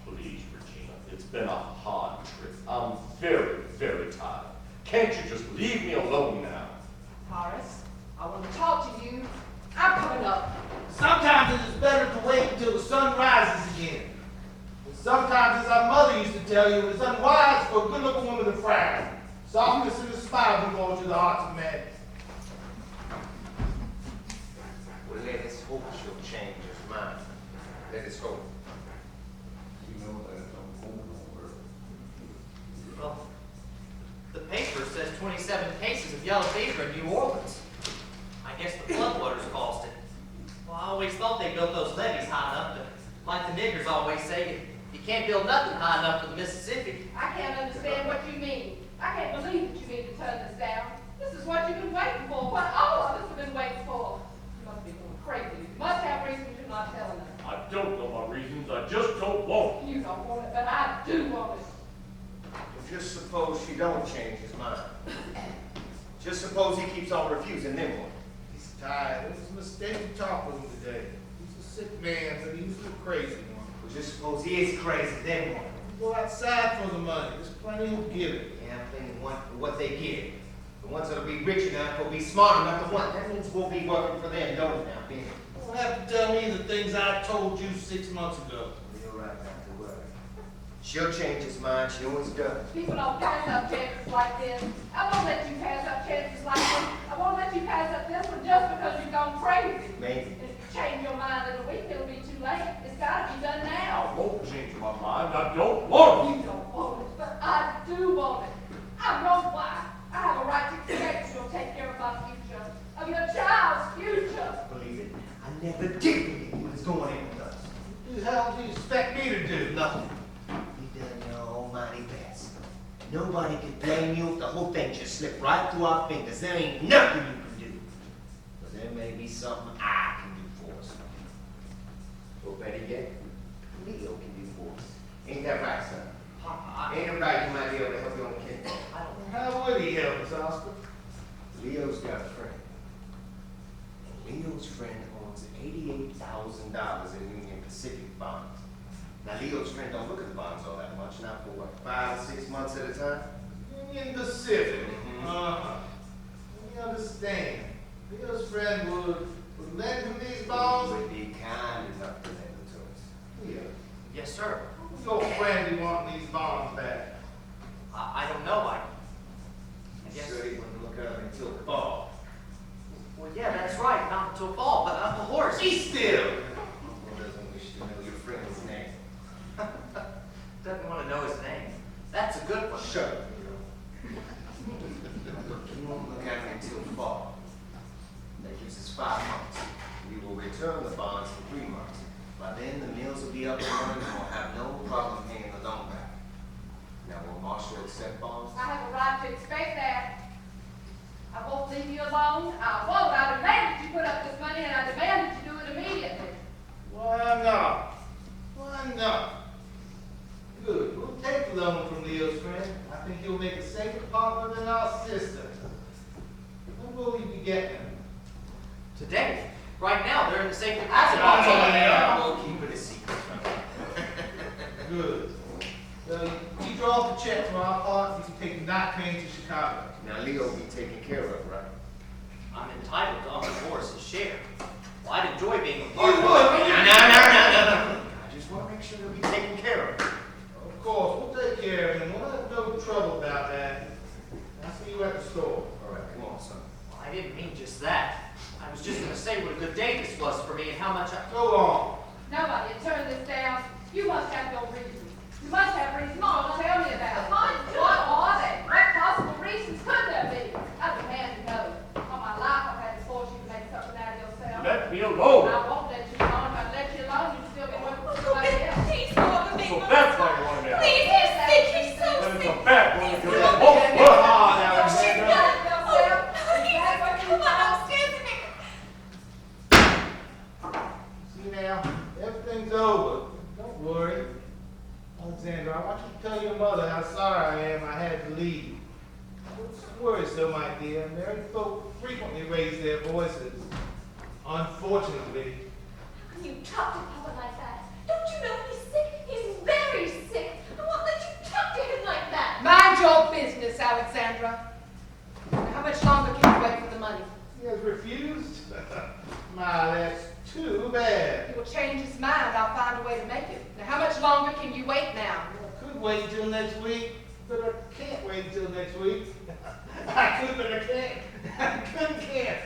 Please, Regina, it's been a hard trip. I'm very, very tired. Can't you just leave me alone now? Horace, I want to talk to you. I'm coming up. Sometimes it is better to wait until the sun rises again. And sometimes, as our mother used to tell you, it is unwise for a good-looking woman to frown. Softness and a smile can go to the hearts of men. What let it go. You know that don't go nowhere. Well, the paper says 27 cases of yellow fever in New Orleans. I guess the floodwaters caused it. Well, I always thought they built those levees high enough to, like the niggers always say, you can't build nothing high enough for the Mississippi. I can't understand what you mean. I can't believe that you mean to turn this down. This is what you've been waiting for, what all of us have been waiting for. You must be going crazy. You must have reasons you're not telling us. I don't know my reasons, I just don't want it. You don't want it, but I do want it. Well, just suppose she don't change his mind. Just suppose he keeps on refusing, then what? He's tired. It was a mistake to talk with him today. He's a sick man, but he's a crazy one. Well, just suppose he is crazy, then what? Go outside for the money. There's plenty who'll give it. Yeah, I'm thinking one for what they give. The ones that'll be rich enough will be smart enough to want. That means we'll be working for them, don't it now, Ben? You don't have to tell me the things I told you 6 months ago. You're right, Dr. Word. She'll change his mind, she always does. People don't pass up chances like this. I won't let you pass up chances like this. I won't let you pass up this one just because you've gone crazy. Maybe. If you change your mind in a week, it'll be too late. It's gotta be done I now. won't change my mind, I don't want it. You don't want it, but I do want it. I know why. I have a right to expect you'll take care of my future, of your child's future. Believe it. I never did believe he was going in with us. What the hell do you expect me to do? Nothing. You done your almighty best. Nobody can blame you if the whole thing just slipped right through our fingers. There ain't nothing you can do. But there may be something I can do for us. Or better yet, Leo can do for us. Ain't that right, son? Papa, Ain't it right you might be able to help your own kid? I don't How would he help us, Oscar? Leo's got a friend. And Leo's friend owns $88,000 in Union Pacific bonds. Now, Leo's friend don't look at the bonds all that much, not for what, 5 or 6 months at a time? Union Pacific. Mhm. Let me understand. Leo's friend would lend him these bonds? Would be kind enough to lend them to us. Leo, Yes, sir. who's your friend who wants these bonds back? I don't know. I He guess. said he wouldn't look at them until fall. Well, yeah, that's right. Not until fall, but I'm a horse. Be still. Who doesn't wish to know your friend's name? Doesn't want to know his name. That's a good one. Shut up, Leo. He won't look at them until fall. That gives us 5 months. We will return the bonds in 3 months. By then, the mills will be up and running and we'll have no problem paying the loan back. Now, will Marshall accept bonds? I have a right to expect that. I won't leave you alone. I won't. I demand that you put up this money, and I demand that you do it immediately. Why not? Why not? Good. We'll take the loan from Leo's friend. I think he'll make a safer partner than our sister. When will we be getting him? Today. Right now, they're in the safe deposit box over there. We'll keep it a secret. Good. You draw up the check for our part, you can take the night train to Chicago. Now, Leo will be taken care of, right? I'm entitled to Uncle Morris's share. Well, I'd enjoy being a You part of would. it. No. I just want to make sure he'll be taken care of. Of course, we'll take care of him. We'll have no trouble about that. I'll see you at the store. All right, come on, son. Well, I didn't mean just that. I was just going to say what a good day this was for me and how much I... Go on. Nobody turn this down. You must have your reasons. You must have reasons. Mom, tell me about it. What are they? What possible reasons could there be? I demand to know. All my life I've had to force you to make something out of yourself. Let me alone. I won't let you alone. If I let you alone, you'd still be working for somebody else. Please, Father, make So Mama that's why stop. you want me out. Please, he's sick. He's so Then it's sick. a bad one to He's do so it. Oh, sick. well. She's got it. Come on upstairs and See now, everything's over. Don't worry. Alexandra, I want you to tell your mother how sorry I am I had to leave. Don't worry so, my dear. Married folk frequently raise their voices. Unfortunately. How can you talk to Papa like that? Don't you know he's sick? He's very sick. I won't let you talk to him like that. Mind your business, Alexandra. Now, how much longer can you wait for the money? He has refused? My, that's too bad. He will change his mind. I'll find a way to make it. Now, how much longer can you wait now? I could wait till next week, but I can't wait till next week. I could, but I can't. I couldn't, can't.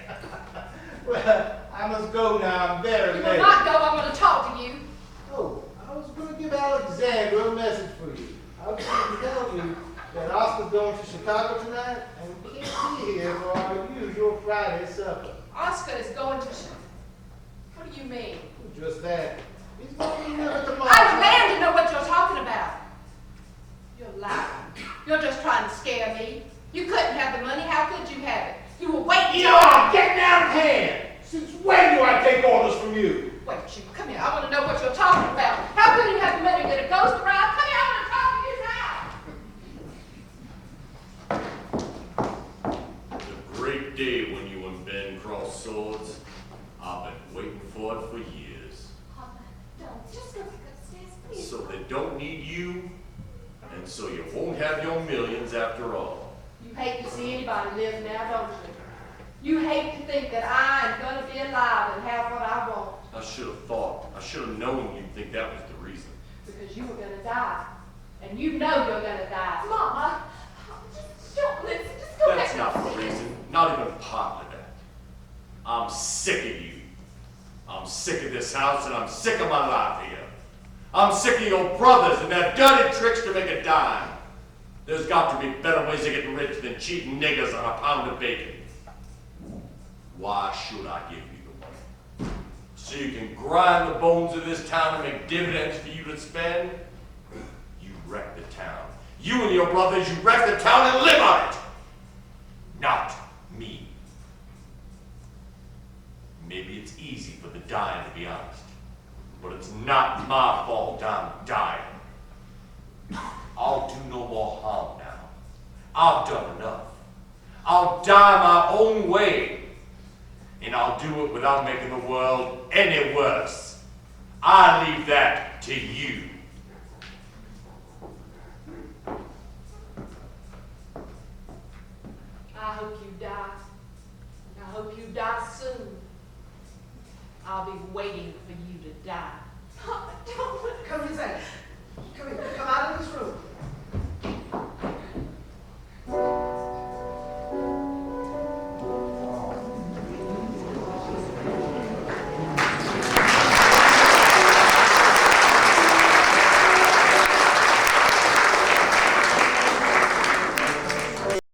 Well, I must go now. I'm very You late. will not go. I want to talk to you. give Alexandra a message for you. I was going to tell you that Oscar's going to Chicago tonight and we can't be here for our usual Friday supper. Oscar is going to. What do you mean? Just that. He's going to be here tomorrow. I demand to know what you're talking about. You're lying. You're just trying to scare me. You couldn't have the money. How could you have it? You were waiting. You're getting out of hand. Since when do I take orders from you? Wait, you come here. I want to know what you're talking about. How could you have the money to get a ghost around? Come here. I want to talk to you now. The great day when you and Ben cross swords. I've been waiting for it for years. Papa, don't. Just go back upstairs, please. So they don't need you, and so you won't have your millions after all. You hate to see anybody live now, don't you? You hate to think that I am going to be alive and have what I want. I should have known you'd think that was the reason. Because you were going to die. And you know you're going to die. Mama, just don't listen. Just go That's back not the upstairs. reason, not even partly that. I'm sick of you. I'm sick of this house and I'm sick of my life here. I'm sick of your brothers and their dirty tricks to make a dime. There's got to be better ways of getting rich than cheating niggers on a pound of bacon. Why should I give you the money? So you can grind the bones of this town and make dividends for you to spend? You wreck the town. You and your brothers, you wreck the town and live on it. Not me. Maybe it's easy for the dying to be honest, but it's not my fault I'm dying. I'll do no more harm now. I've done enough. I'll die my own way, and I'll do it without making the world any worse. I leave that to you. I hope you die. I hope you die soon. I'll be waiting for you to die. Papa, don't. Come here, Zach. Come here. Come out of this room.